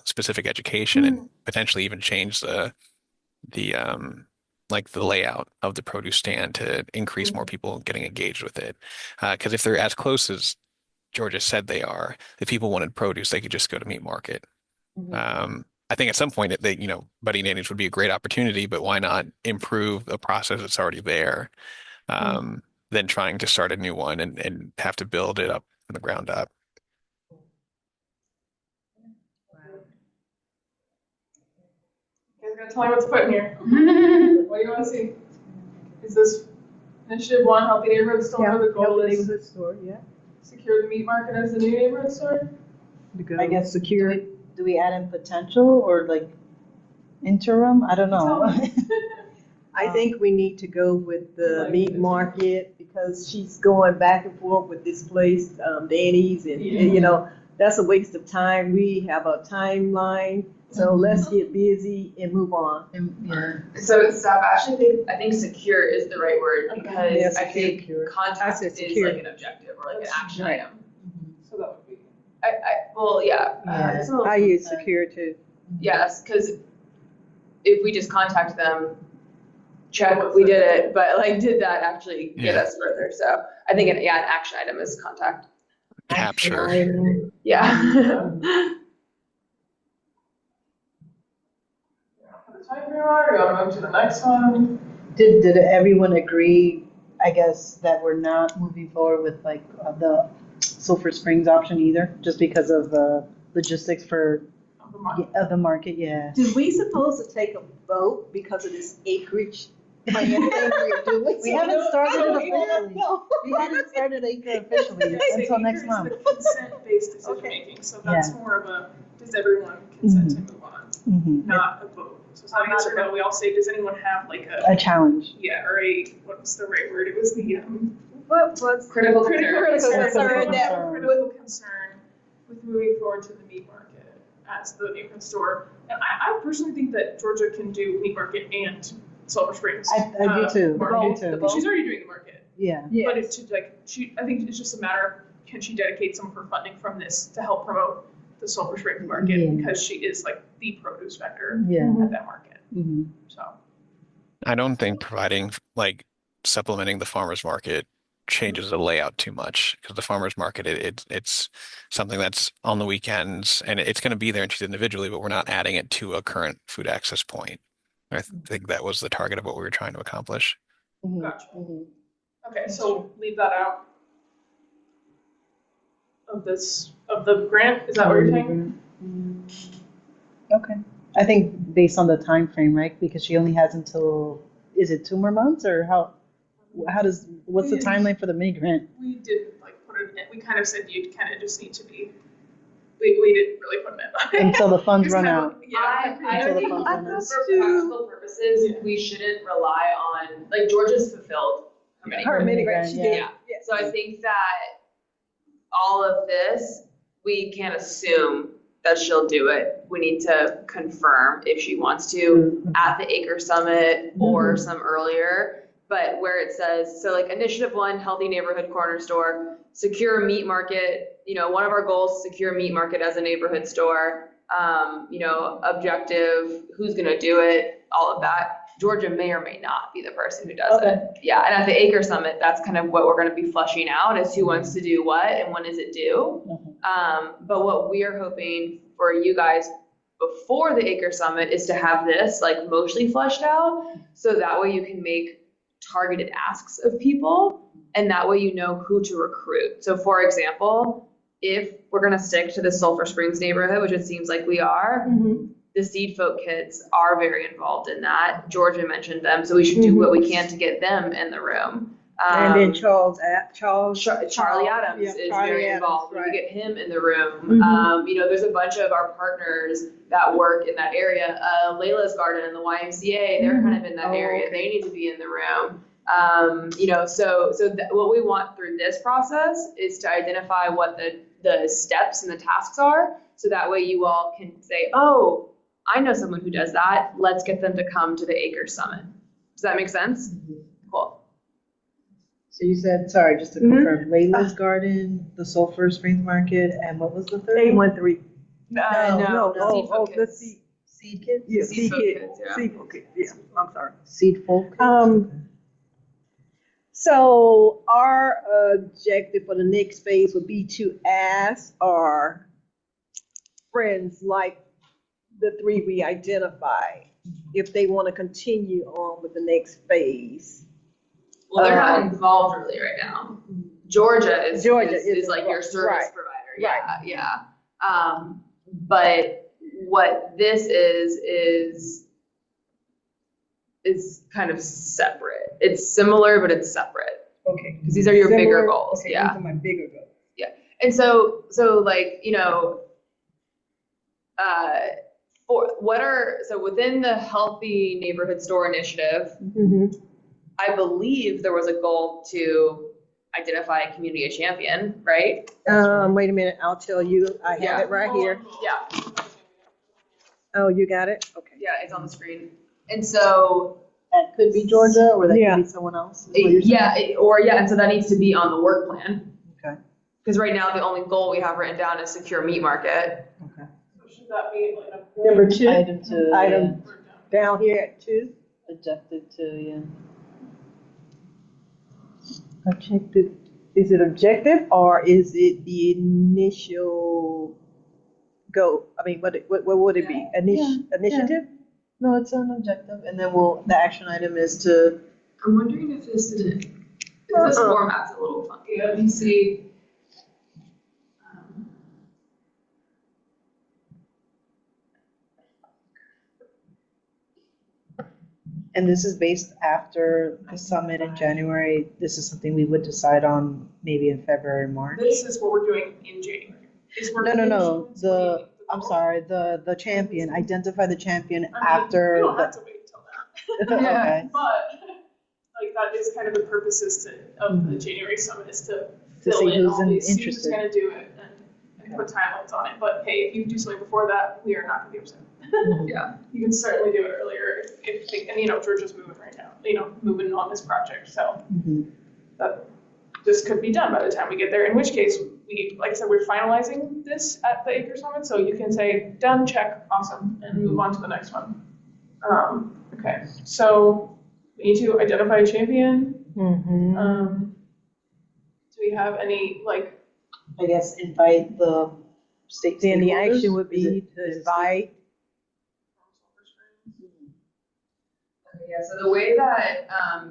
specific education and potentially even change the like the layout of the produce stand to increase more people getting engaged with it. Because if they're as close as Georgia said they are, if people wanted produce, they could just go to meat market. I think at some point Buddy Nannies would be a great opportunity, but why not improve a process that's already there, than trying to start a new one and have to build it up from the ground up. You guys gotta tell me what's put in here. What do you want to see? Is this initiative one, healthy neighborhoods still have the goal is neighborhood store, yeah. secure the meat market as the new neighborhood store? I guess secure. Do we add in potential or like interim? I don't know. I think we need to go with the meat market because she's going back and forth with this place, Danny's, and that's a waste of time. We have a timeline, so let's get busy and move on. Yeah. So Steph, actually I think secure is the right word because Yeah, I think secure. contact is secure. like an objective or like an action Right. item. So that would be. Yeah. So, I use secure too. yes, because if we just contact them, check, we did it, but like, did that actually get Yeah. us further? So I think an action item is contact. Capture. Yeah. Time frame on, or you want to move to the next one? Did everyone agree, I guess, that we're not moving forward with like the Sulphur Springs option either, just because of logistics for the market? Yeah. Did we supposed to take a vote because of this acreage plan thing we're doing? We haven't started it officially. No. We haven't started acre officially until next month. The consent-based decision making, so that's more of a, does everyone consent to move on? Not a vote. So it's not a yes or no, we all say, does anyone have like A challenge. or what's the right word? It was the, What was Critical critical concern. concern with moving forward to the meat market as the neighborhood store. And I personally think that Georgia can do meat market and Sulphur Springs. I do too. Market. She's already doing the market. Yeah. But it's I think it's just a matter of, can she dedicate some of her funding from this to help promote the Sulphur Springs market, because she is like the produce vendor at that market. So I don't think providing supplementing the farmers market changes the layout too much, because the farmers market it's something that's on the weekends and it's going to be there and she's individually, but we're not adding it to a current food access point. I think that was the target of what we were trying to accomplish. Gotcha. Okay, so leave that out of the grant. Is that what you're saying? Okay. I think based on the time frame, right? Because she only has until, is it 2 more months, or what's the timeline for the mini grant? We didn't put it in. We kind of said you kind of just need to be. We didn't really put it in. Until the funds run out. I Until the think funds run out. for practical purposes, we shouldn't rely on, Georgia's fulfilled her mini grant. She did. Yeah. So I think that all of this, we can't assume that she'll do it. We need to confirm if she wants to at the Acre Summit or some earlier. But where it says, so initiative 1, healthy neighborhood corner store, secure meat market. One of our goals, secure meat market as a neighborhood store. Objective, who's gonna do it, all of that. Georgia may or may not be the person who does it. Yeah, and at the Acre Summit, that's kind of what we're gonna be fleshing out, is who wants to do what and when is it due. But what we are hoping for you guys before the Acre Summit is to have this mostly fleshed out, so that way you can make targeted asks of people, and that way you know who to recruit. So for example, if we're gonna stick to the Sulphur Springs neighborhood, which it seems like we are, the Seed Folk kids are very involved in that. Georgia mentioned them, so we should do what we can to get them in the room. And then Charlie Adams yeah, is Charlie very Adams, involved. We right. get him in the room. There's a bunch of our partners that work in that area. Layla's Garden and the YMCA, they're kind of in that area. They need to be in the room. What we want through this process is to identify what the steps and the tasks are, so that way you all can say, oh, I know someone who does that. Let's get them to come to the Acres Summit. Does that make sense? Cool. So you said, sorry, just to confirm, Layla's Garden, the Sulphur Springs Market, and what was the third? 813. No. The Seed Kids? Yeah, Seed Folk Kids, yeah. Seed Folk Kids, yeah, I'm sorry. Seed Folk. So our objective for the next phase would be to ask our friends, like the three we identified, if they want to continue on with the next phase. Well, they're not involved really right now. Georgia is like your service right. provider. Yeah, yeah. But what this is kind of separate. It's similar, but it's separate. Okay. Because these are your bigger goals. Okay, yeah. these are my bigger goals. Yeah. And so like, within the Healthy Neighborhood Store Initiative, I believe there was a goal to identify a community champion, right? Wait a minute, I'll tell you. I have it right here. Yeah. Oh, you got it? Okay. Yeah, it's on the screen. And so That could be Georgia, or that could be someone else. And so that needs to be on the work plan. Okay. Because right now the only goal we have written down is secure meat market. Okay. So should that be like a Number 2. Item 2. Item down here at 2. Objective 2, yeah. Objective. Is it objective or is it the initial goal? I mean, what would it be? Initiative? No, it's an objective, and then the action item is to. I'm wondering if this format's a little funky. Let me see. And this is based after the summit in January. This is something we would decide on maybe in February, March. This is what we're doing in January. No. I'm sorry. The champion. Identify the champion after. You don't have to wait until that. Okay. But like that is kind of the purposes of the January summit, is to fill see in who's all these, interested. who's going to do it, and put timelines on it. But hey, if you do something before that, we are not going to be upset. Yeah. You can certainly do it earlier and Georgia's moving right now, moving on this project. So that this could be done by the time we get there, in which case like I said, we're finalizing this at the Acre Summit. So you can say done, check, awesome, and move on to the next one. Okay. So we need to identify a champion. Do we have any, I guess invite the state. Then the stakeholders? action would be to invite. Yeah, so the way that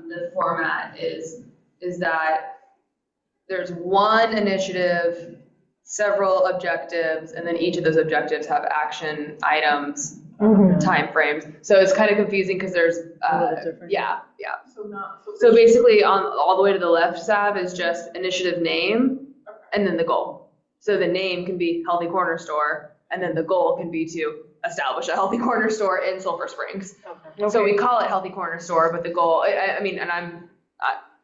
the format is that there's one initiative, several objectives, and then each of those objectives have action items, time frames. So it's kind of confusing because there's A little different. yeah. so basically on all the way to the left, Sav, is just initiative name and then the goal. So the name can be Healthy Corner Store, and then the goal can be to establish a Healthy Corner Store in Sulphur Springs. Okay. So we call it Healthy Corner Store, but the goal,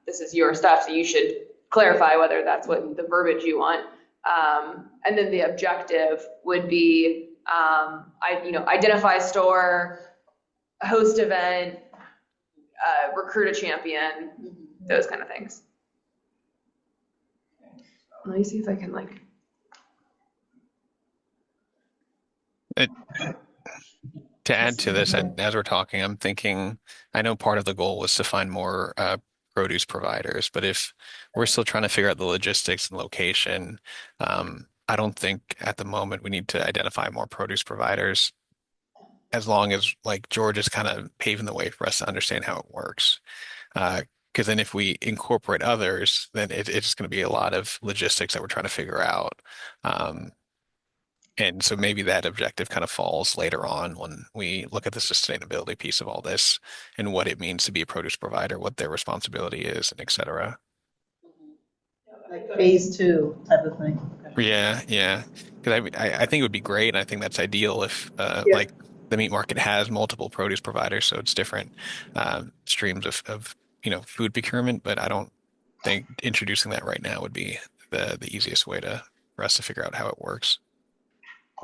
this is your stuff, so you should clarify whether that's what the verbiage you want. And then the objective would be, identify store, host event, recruit a champion, those kind of things. Let me see if I can To add to this, as we're talking, I'm thinking, I know part of the goal was to find more produce providers, but if we're still trying to figure out the logistics and location, I don't think at the moment we need to identify more produce providers, as long as like George is kind of paving the way for us to understand how it works. Because then if we incorporate others, then it's going to be a lot of logistics that we're trying to figure out. And so maybe that objective kind of falls later on when we look at the sustainability piece of all this and what it means to be a produce provider, what their responsibility is, and et cetera. Like phase 2 type of thing. Okay. Yeah. Because I think it would be great, and I think that's ideal if Yeah. like the meat market has multiple produce providers, so it's different streams of food procurement. But I don't think introducing that right now would be the easiest way for us to figure out how it works.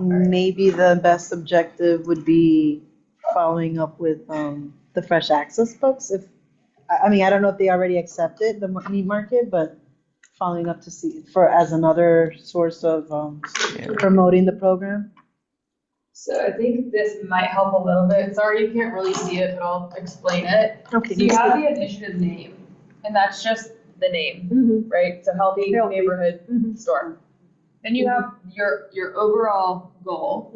Maybe the best objective would be following up with the fresh access folks. I mean, I don't know if they already accepted the meat market, but following up to see as another source of promoting the program. So I think this might help a little bit. Sorry, you can't really see it, but I'll explain it. Okay. So you have the initiative name, and that's just the name, right? So healthy neighborhood store. Then you have your overall goal,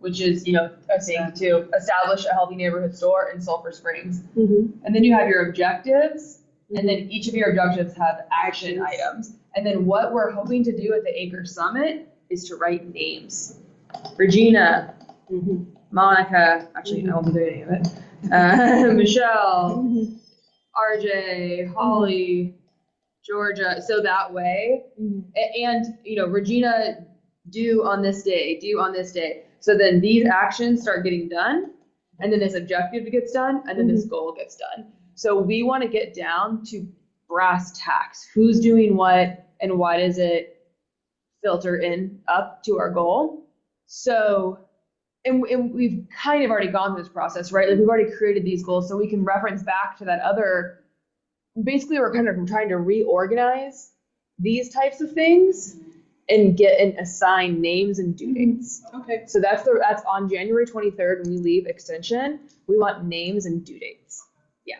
which is, I think to establish a healthy neighborhood store in Sulphur Springs. And then you have your objectives, and then each of your objectives have action items. And then what we're hoping to do at the Acre Summit is to write names. Regina, Monica, actually I won't be doing any of it. Michelle, RJ, Holly, Georgia, so that way, and Regina, due on this day. So then these actions start getting done, and then this objective gets done, and then this goal gets done. So we want to get down to brass tacks. Who's doing what, and why does it filter in up to our goal? So, and we've kind of already gone through this process, right? Like we've already created these goals, so we can reference back to that other. Basically, we're kind of trying to reorganize these types of things and assign names and due dates. Okay. So that's on January 23rd when we leave extension. We want names and due dates. Yeah.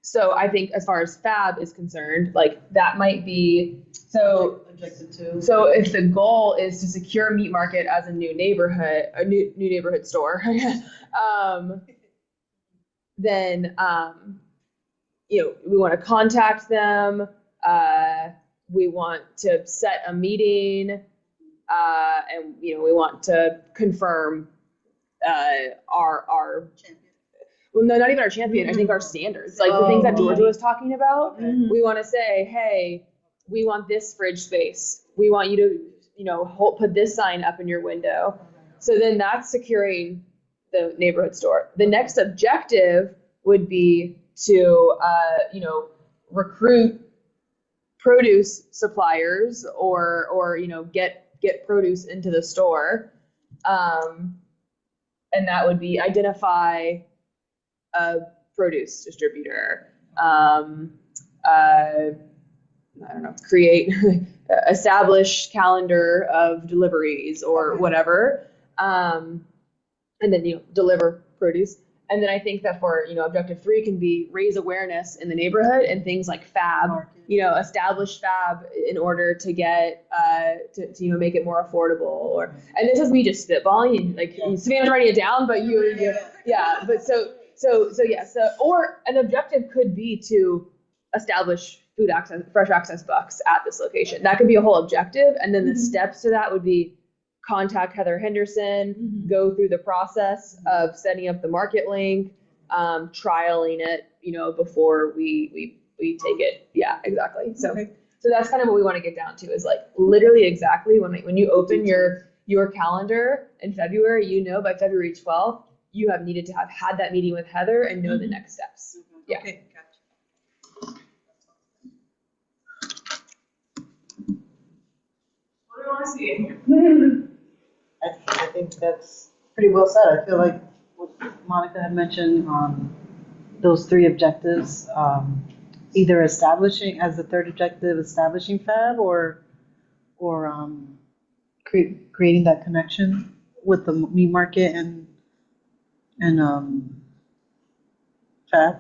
So I think as far as FAB is concerned, like that might be Objective 2. So if the goal is to secure meat market as a new neighborhood store, then we want to contact them. We want to set a meeting, and we want to confirm our champion. Well, no, not even our champion. I think our standards, like the things that Georgia was talking about. Okay. We want to say, hey, we want this fridge space. We want you to, put this sign up in your window. So then that's securing the neighborhood store. The next objective would be to, recruit produce suppliers or get produce into the store. And that would be identify a produce distributor, create, establish calendar of deliveries or whatever. And then, deliver produce. And then I think that for, objective 3 can be raise awareness in the neighborhood and things like FAB, establish FAB in order to get, to make it more affordable and this is me just spitballing, like Savannah's writing it down, but or an objective could be to establish food access, fresh access bucks at this location. That could be a whole objective. And then the steps to that would be contact Heather Henderson, go through the process of setting up the market link, trialing it, before we take it. Yeah, exactly. So that's kind of what we want to get down to is like literally exactly when you open your calendar in February, by February 12th, you have needed to have had that meeting with Heather and know the next steps. Yeah. Okay, gotcha. What do you want to see in here? I think that's pretty well said. I feel like what Monica had mentioned on those 3 objectives, either establishing as the 3rd objective, establishing FAB or creating that connection with the meat market and FAB.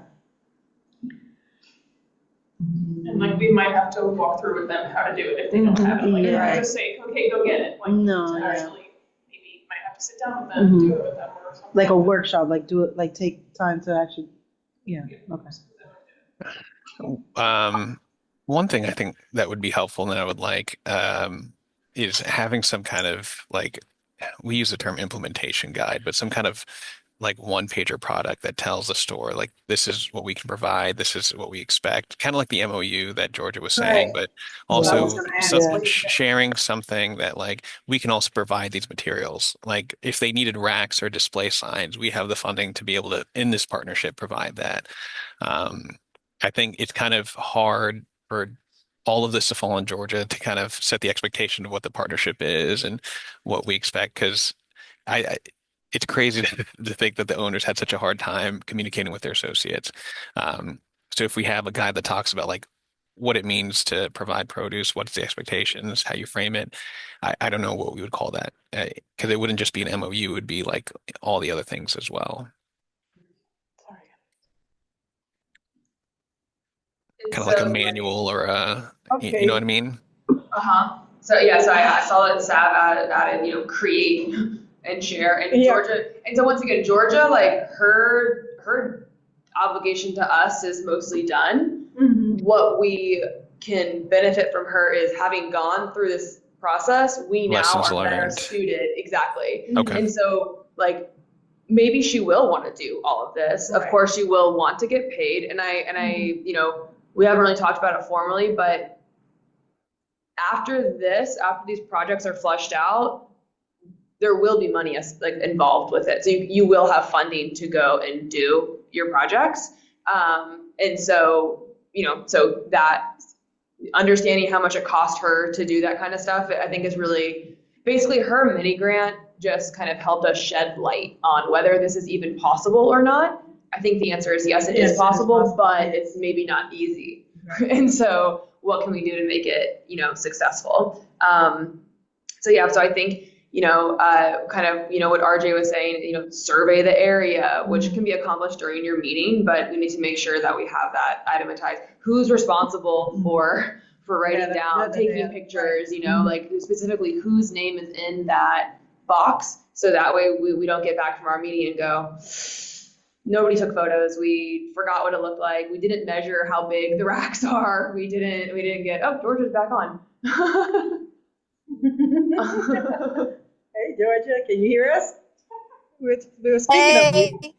And like we might have to walk through with them how to do it if they don't have it. Like you Right. can't just say, okay, go get it. Like No, to yeah. actually maybe might have to sit down with them, do it with them or something. Like a workshop, like do it, like take time to actually, okay. One thing I think that would be helpful and that I would like is having some kind of like, we use the term implementation guide, but some kind of like one pager product that tells the store like this is what we can provide, this is what we expect, kind of like the MOU that Georgia was saying, Right. but Well, I was also going to ask, some Yeah. what is that? sharing something that like we can also provide these materials. Like if they needed racks or display signs, we have the funding to be able to, in this partnership, provide that. I think it's kind of hard for all of this to fall in Georgia to kind of set the expectation of what the partnership is and what we expect because I it's crazy to think that the owners had such a hard time communicating with their associates. So if we have a guide that talks about like what it means to provide produce, what's the expectations, how you frame it, I don't know what we would call that because it wouldn't just be an MOU, it would be like all the other things as well. Kind of like a manual or a, you know what I mean? Uh-huh. So yeah, so I saw that Sav added, create and share and Yeah. Georgia. And so once again, Georgia, like her obligation to us is mostly done. Mm-hmm. What we can benefit from her is having gone through this process, we now Lessons are better learned. suited. Exactly. Okay. And so like maybe she will want to do all of this. Of Right. course she will want to get paid. And I, we haven't really talked about it formally, but after these projects are flushed out, there will be money involved with it. So you will have funding to go and do your projects. And so, so that understanding how much it cost her to do that kind of stuff, I think is really basically her mini grant just kind of helped us shed light on whether this is even possible or not. I think the answer is yes, it is possible, but it's maybe not easy. Right. And so what can we do to make it, successful? So I think, kind of, what RJ was saying, survey the area, which can be accomplished during your meeting, but we need to make sure that we have that itemized. Who's responsible for writing down, taking pictures, like specifically whose name is in that box. So that way we don't get back from our meeting and go, nobody took photos. We forgot what it looked like. We didn't measure how big the racks are. We didn't get, Georgia's back on. Hey, Georgia, can you hear us? We're speaking of you.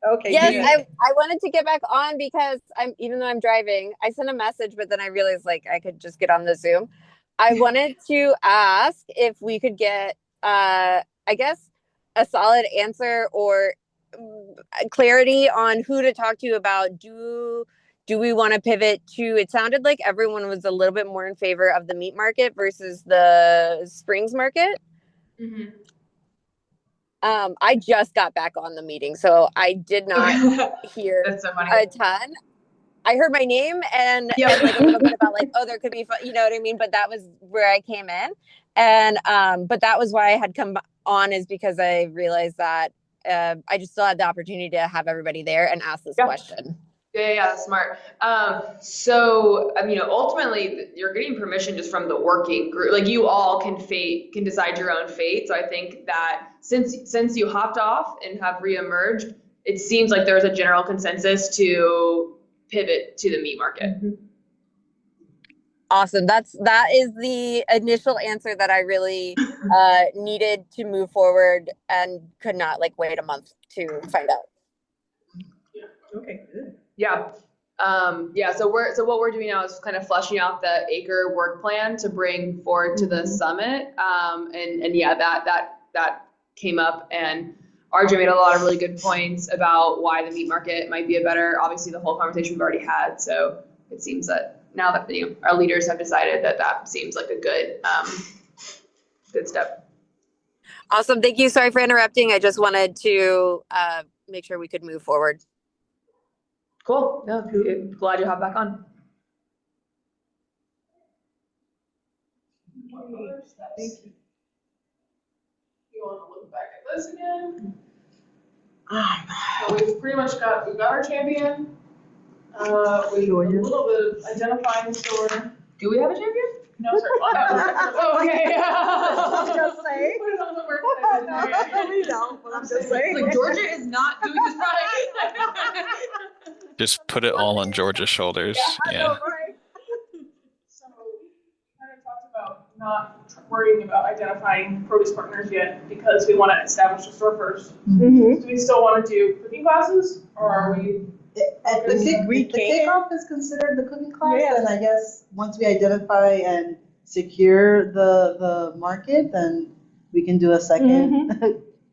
Okay. Yes, good. I wanted to get back on because even though I'm driving, I sent a message, but then I realized I could just get on the Zoom. I wanted to ask if we could get, I guess, a solid answer or clarity on who to talk to about do we want to pivot to, it sounded like everyone was a little bit more in favor of the meat market versus the Springs market. Mm-hmm. I just got back on the meeting, so I did not hear That's so funny. a ton. I heard my name and a little bit about there could be fun, you know what I mean? But that was where I came in. And, but that was why I had come on, is because I realized that I just still had the opportunity to have everybody there and ask this question. Yeah, smart. So, ultimately you're getting permission just from the working group. Like you all can decide your own fate. So I think that since you hopped off and have reemerged, it seems like there's a general consensus to pivot to the meat market. Mm-hmm. Awesome. That is the initial answer that I really needed to move forward and could not wait a month to find out. Okay, good. Yeah. So what we're doing now is kind of fleshing out the acre work plan to bring forward to the summit. That came up, and RJ made a lot of really good points about why the meat market might be obviously the whole conversation we've already had. So it seems that now that our leaders have decided that seems like a good step. Awesome. Thank you. Sorry for interrupting. I just wanted to make sure we could move forward. Cool. No, glad you hopped back on. Thank you. You want to look back at this again? So we've got our champion. We a little bit of identifying the store. Do we have a champion? No, sorry. Okay. I'm just saying. Put it on the work. No, we don't, but I'm just saying. Like Georgia is not doing this right. Just put it all on Georgia's shoulders. I know, right? not worrying about identifying produce partners yet because we want to establish the store first. Mm-hmm. Do we still want to do cooking classes, or are we? If the kickoff is considered the cooking class, Yeah. then I guess once we identify and secure the market, then we can do a second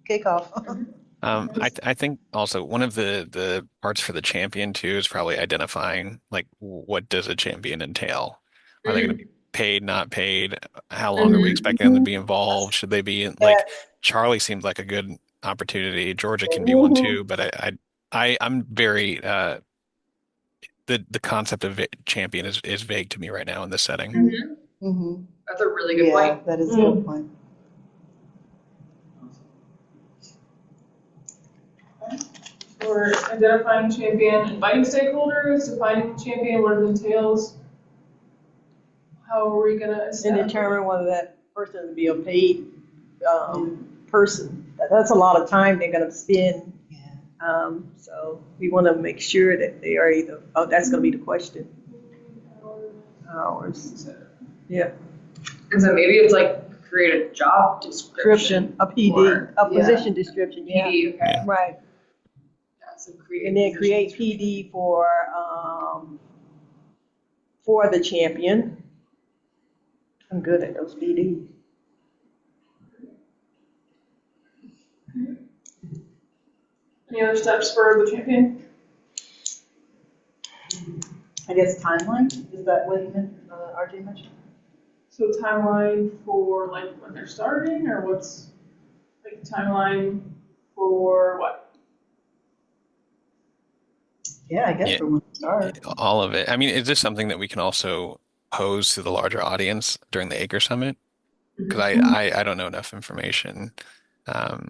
kickoff. I think also one of the parts for the champion too is probably identifying like what does a champion entail? Are they going to be paid, not paid? How long are we expecting them to be involved? Should they be like Charlie seems like a good opportunity. Georgia can be one too, but I'm very the concept of champion is vague to me right now in this setting. Mm-hmm. That's a really good point. That is a good point. We're identifying champion, inviting stakeholders, defining champion, what it entails. How are we going to And establish? determine whether that person will be a paid person. That's a lot of time they're going to spend. So we want to make sure that they are either, that's going to be the question. Hours. Yeah. And so maybe it's like create a job description. A PD, or- a position description, yeah. PD, okay. Yeah. Right. Yeah, so create And then create position PD for the champion. I'm good at those PD. Any other steps for the champion? I guess timeline, is that what you meant, RJ mentioned? So timeline for like when they're starting, or what's like timeline for what? Yeah, I guess Yeah. for when to start. All of it. I mean, is this something that we can also pose to the larger audience during the Acre Summit? Because I don't know enough information. I'll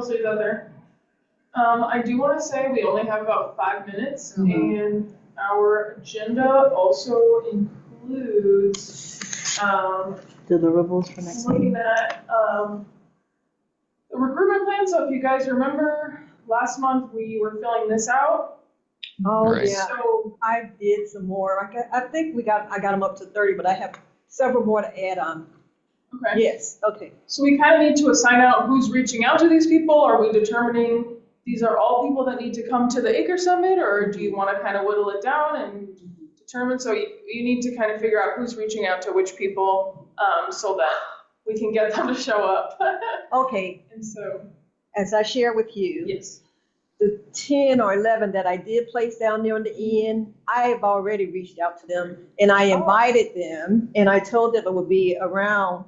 say that there. I do want to say we only have about 5 minutes, and our agenda also includes Deliverables for next looking meeting. at the recruitment plan. So if you guys remember, last month we were filling this out. Oh, Right. yeah. So I did some more. I think I got them up to 30, but I have several more to add on. okay. Yes, okay. So we kind of need to assign out who's reaching out to these people. Are we determining these are all people that need to come to the Acre Summit, or do you want to kind of whittle it down and determine? So you need to kind of figure out who's reaching out to which people, so that we can get them to show up. Okay, And so, as I share with you, yes. the 10 or 11 that I did place down there in the end, I have already reached out to them, and I invited them, and I told them it would be around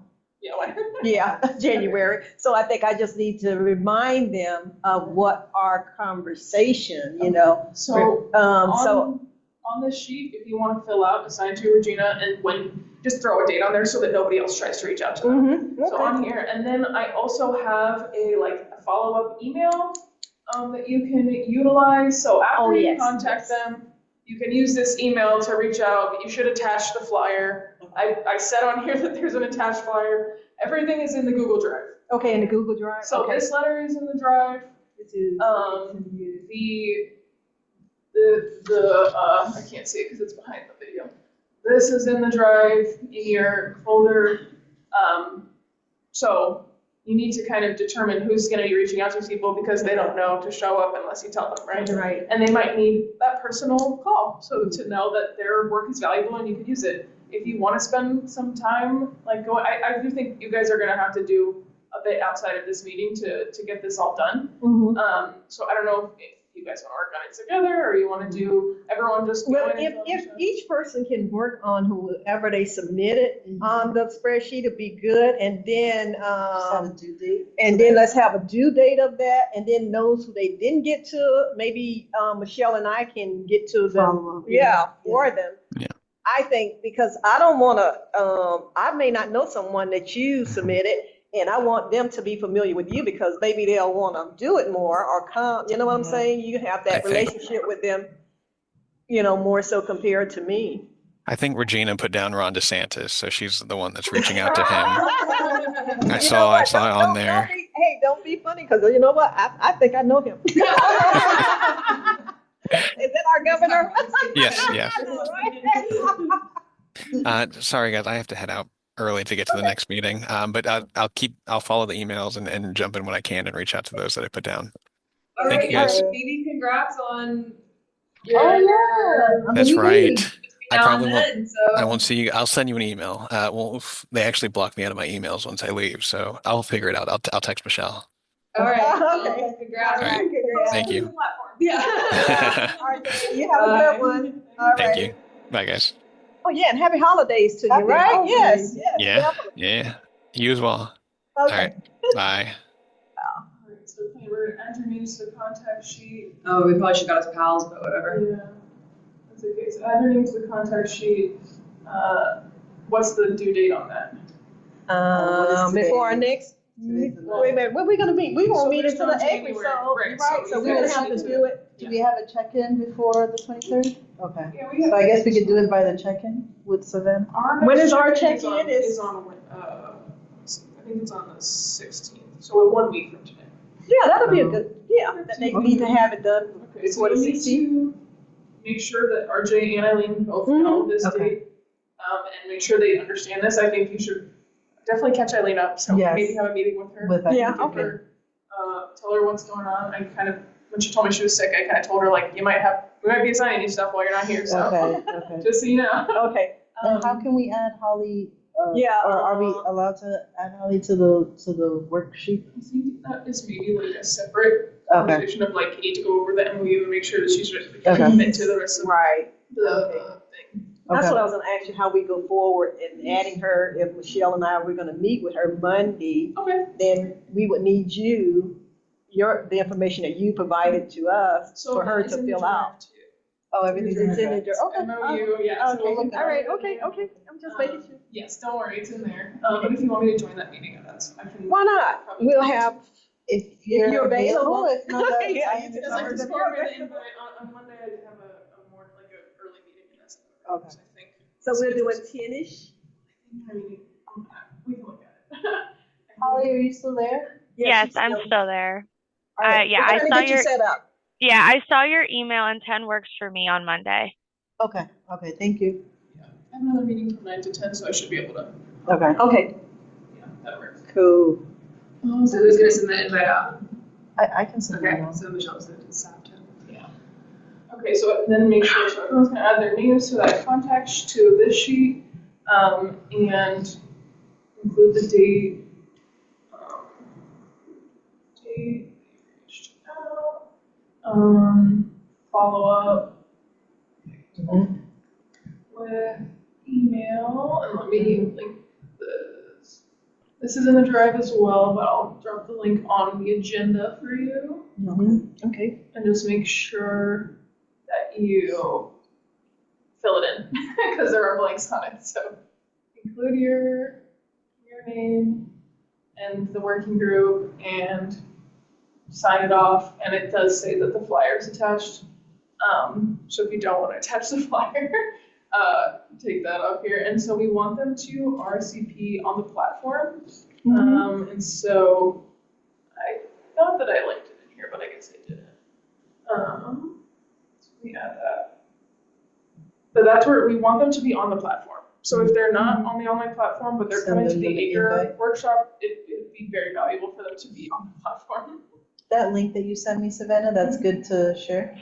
January. So I think I just need to remind them of what our conversation, So so on this sheet, if you want to fill out, assign to Regina, and just throw a date on there so that nobody else tries to reach out to them. So on here, and then I also have a follow-up email that you can utilize. So after you contact them, you can use this email to reach out, but you should attach the flyer. I said on here that there's an attached flyer. Everything is in the Google Drive. Okay, in the Google Drive. So okay. this letter is in the Drive. This is I can't see it because it's behind the video. This is in the Drive in your folder. So you need to kind of determine who's going to be reaching out to people because they don't know to show up unless you tell them, right? Right. And they might need that personal call, so to know that their work is valuable and you can use it. If you want to spend some time, I do think you guys are going to have to do a bit outside of this meeting to get this all done. So I don't know if you guys want to work on it together, or you want to do everyone just. Well, if each person can work on whoever they submitted on the spreadsheet, it'd be good, and then let's have a due date of that, and then those who they didn't get to, maybe Michelle and I can get to them. For them. Yeah. I think because I don't want to. I may not know someone that you submitted. And I want them to be familiar with you because maybe they'll want to do it more or come, you know what I'm saying? You have that relationship with them, more so compared to me. I think Regina put down Ron DeSantis, so she's the one that's reaching out to him. I saw it on there. Don't be funny because you know what? I think I know him. Is that our governor? Yes, yes. Right? Sorry guys, I have to head out early to get to the next meeting. But I'll follow the emails and jump in when I can and reach out to those that I put down. All Thank right, you guys. Phoebe, congrats on Oh, your yeah. That's right. I now probably and won't. then, I so won't see you. I'll send you an email. Well, they actually block me out of my emails once I leave, so I'll figure it out. I'll text Michelle. all right. Okay. Congrats. All right. Thank you. Yeah. All right, you have a good one. All right. Thank you. Bye, guys. Oh, yeah, and happy holidays to you, Happy right? holidays. Yes, yes, Yeah, definitely. yeah. You as well. All Okay. right. Bye. Alright, so okay, we're gonna enter names to the contact sheet. Oh, we probably should got us pals, but whatever. Yeah. That's okay, so add your name to the contact sheet. What's the due date on that? What is today? Before our next, Today's the wait a minute, when we gonna meet? We So won't meet there's until no the 8th, January, so, right, right, so so we we're gonna gotta have to shoot do it. Do we have a check-in before the 23rd? Okay. Yeah, we have. So I guess we could do it by the check-in with Savannah. When is our check-in check-in? Is on, I think it's on the 16th, so we're 1 week from today. Yeah, that'll be a good, that they need to have it done Okay, so before the we need 16th. to make sure that RJ and Eileen both know this Okay. date, and make sure they understand this. I think you should definitely catch Eileen up, so Yes. maybe have a meeting with her. With Yeah, Give okay. her, tell her what's going on. I kind of, when she told me she was sick, I kind of told her, like, we might be assigning you stuff while you're not here, so, Okay. just so you know. Okay, And how can we add Holly? Yeah, Or are we allowed to add Holly to the worksheet? I think that is maybe like a separate Okay. conversation of like, you need to go over the MOU and make sure that she's ready to Okay. commit to the rest of right. the thing. That's Okay. what I was gonna ask you, how we go forward in adding her, if Michelle and I were gonna meet with her Monday, Okay. then we would need the information that you provided to us So for her it's to in the fill out. draft, too. Oh, everything's in It's in the there. draft. Okay. MOU, yeah. so Okay, we'll look all at right, it. okay, I'm just making sure. Yes, don't worry, it's in there. But if you want me to join that meeting, I can. Why not? We'll have, If you're you're available. available, if not, that's Yeah, I you am can Because I Sorry. just forwarded the invite on Monday, I have a more, like a early meeting in this. Okay. So I think. so we're doing 10-ish? I mean, we can look at it. Holly, are you still there? Yes, she's I'm still there. All right. Yeah, We're I trying to saw get you your set up. I saw your email and 10 works for me on Monday. Okay, thank you. I have another meeting from 9 to 10, so I should be able to, Okay. Okay, yeah, that works. cool. So who's gonna send the invite out? I can send it Okay, out. so Michelle sent it to Sam. Yeah. Okay, so then make sure, so everyone's gonna add their names to that contact to this sheet, and include the date. Date, reached out, follow up with email, and let me link this. This is in the drive as well, but I'll drop the link on the agenda for you. Okay. And just make sure that you fill it in, because there are blanks on it, so include your name and the working group and sign it off, and it does say that the flyer is attached. So if you don't want to attach the flyer, take that off here. And so we want them to RSVP on the platform. And so I thought that I linked it in here, but I guess I didn't. So we add that. But that's where we want them to be on the platform. So if they're not on the online platform, but they're Send coming to them the the Acre invite. workshop, it would be very valuable for them to be on the platform. That link that you sent me, Savannah, that's good to share.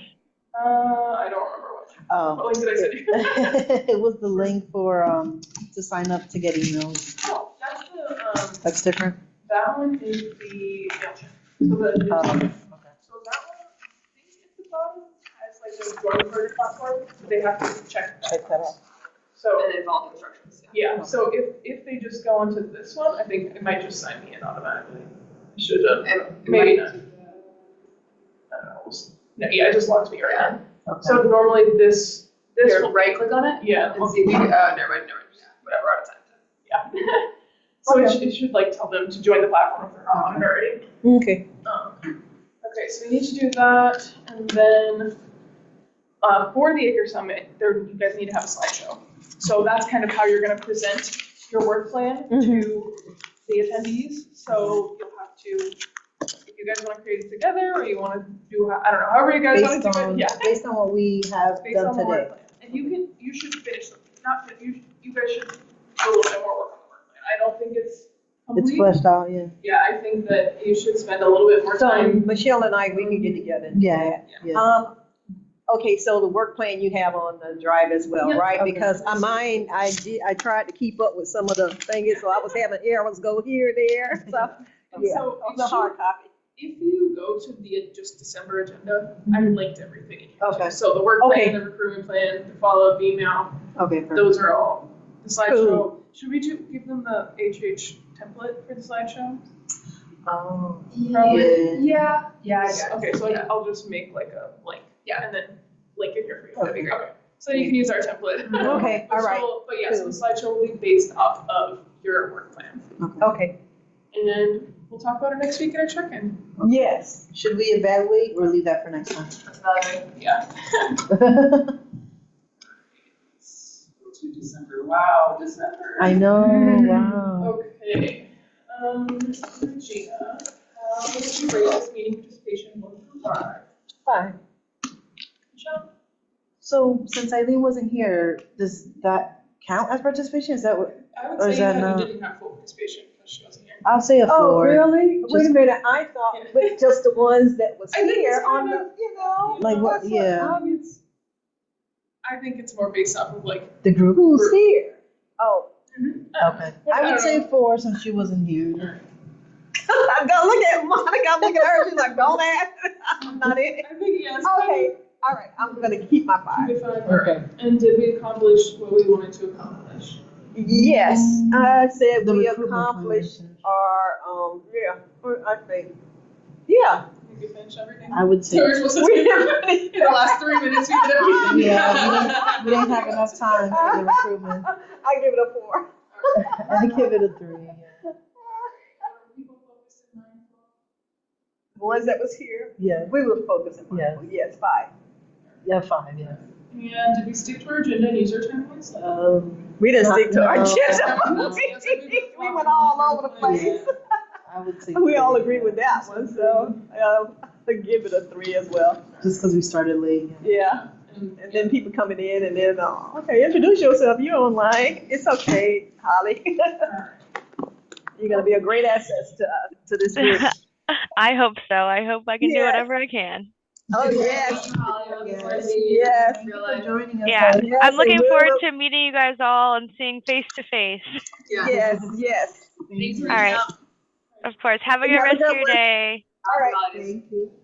I don't remember what link did I send you? It was the link for, to sign up to get emails. Oh, that's the, That's different? that one is the MailChimp. So the, so that one, I think at the bottom has like the Gutenberg platform, but they have to check that. Check that out. So, And then follow the instructions. yeah, so if they just go onto this one, I think it might just sign me in automatically. I should have, And maybe not. I don't know. No, yeah, it just logs me right in. Okay. So normally this Here, will, right click on it yeah, and see if you, never mind, whatever, we're out of time. yeah. So it should like tell them to join the platform if they're not on it already. Okay. Okay, so we need to do that, and then for the Acre Summit, you guys need to have a slideshow. So that's kind of how you're going to present your work plan to the attendees. So you'll have to you guys want to create it together, or you want to do, I don't know, however you guys want to do it. Yeah. Based on what we have Based done on the work today. plan. And you should finish them. Not that you guys should do a little bit more work on the work plan. I don't think it's complete. It's fleshed out, yeah. Yeah, I think that you should spend a little bit more So time. Michelle and I, we can get together and do that. Yeah. Okay, so the work plan you have on the drive as well, Yeah. right? Okay. Because mine, I tried to keep up with some of the things, so I was having errors go here, there, so, yeah, So on the hard copy. if you go to the just December agenda, I've linked everything in here. Okay. So the work Okay. plan, the recruitment plan, the follow-up email, Okay, perfect. those are all. The slideshow, Cool. should we give them the HH template for the slideshow? Oh. Probably. Yeah, yeah, Okay, so I'll just make like a link. Yeah. And then link it here for you. That'd be great. Okay. So you can use our template. Okay, all right. But yeah, so the slideshow will be based off of your work plan. Okay, And then we'll talk about it next week in our check-in. yes. Should we evaluate or leave that for next time? That's another thing. Yeah. To December. Wow, December. I know, wow. Okay. Regina, what did you rate this meeting participation 1 through 5? 5. Michelle? So since Eileen wasn't here, does that count as participation? Is that what? I would Or is say that that not- you didn't have full participation because she wasn't here. I'll say a 4. Oh, really? Wait Just- a minute, I thought with just the ones that was I think here it's on kind the, of- you know. Like what- that's yeah. I think it's more based off of like. The group? Who's here? Oh. Okay. I would say 4 since she wasn't here. I'm gonna look at Monica, I'm looking at her, she's like, don't ask. I'm not in it. I think yes. Okay, all right, I'm gonna keep my 5. Keep it 5. All right. And did we accomplish what we wanted to accomplish? Yes, I said The we recruitment plan. accomplished our, I think, yeah. Did we finish everything? I would say. So we're supposed to We in the last 3 minutes we did everything. Yeah, we didn't have enough time for the recruitment. I give it a 4. I give it a 3. Yeah. The ones that was here, Yeah. we were focusing on, Yes. yes, 5. Yeah, 5. Yeah. And did we stick to our agenda and use our templates? We didn't stick to our No. agenda. We went all over the place. I would say. We 3, all agree with that one, so, I give it a 3 as well. Just because we started late. Yeah, and then people coming in and then, okay, introduce yourself, you're online, it's okay, Holly. You're gonna be a great asset to this group. I hope so. I hope I can do Yes. whatever I can. Oh, yes. Yes. Yes. Thank you for joining us. Yeah, Yes, I'm looking and we'll- forward to meeting you guys all and seeing face to face. Yes, yes. Thank you. All right. Of course. Have a good Have a rest good of your one. day. All right. Thank you.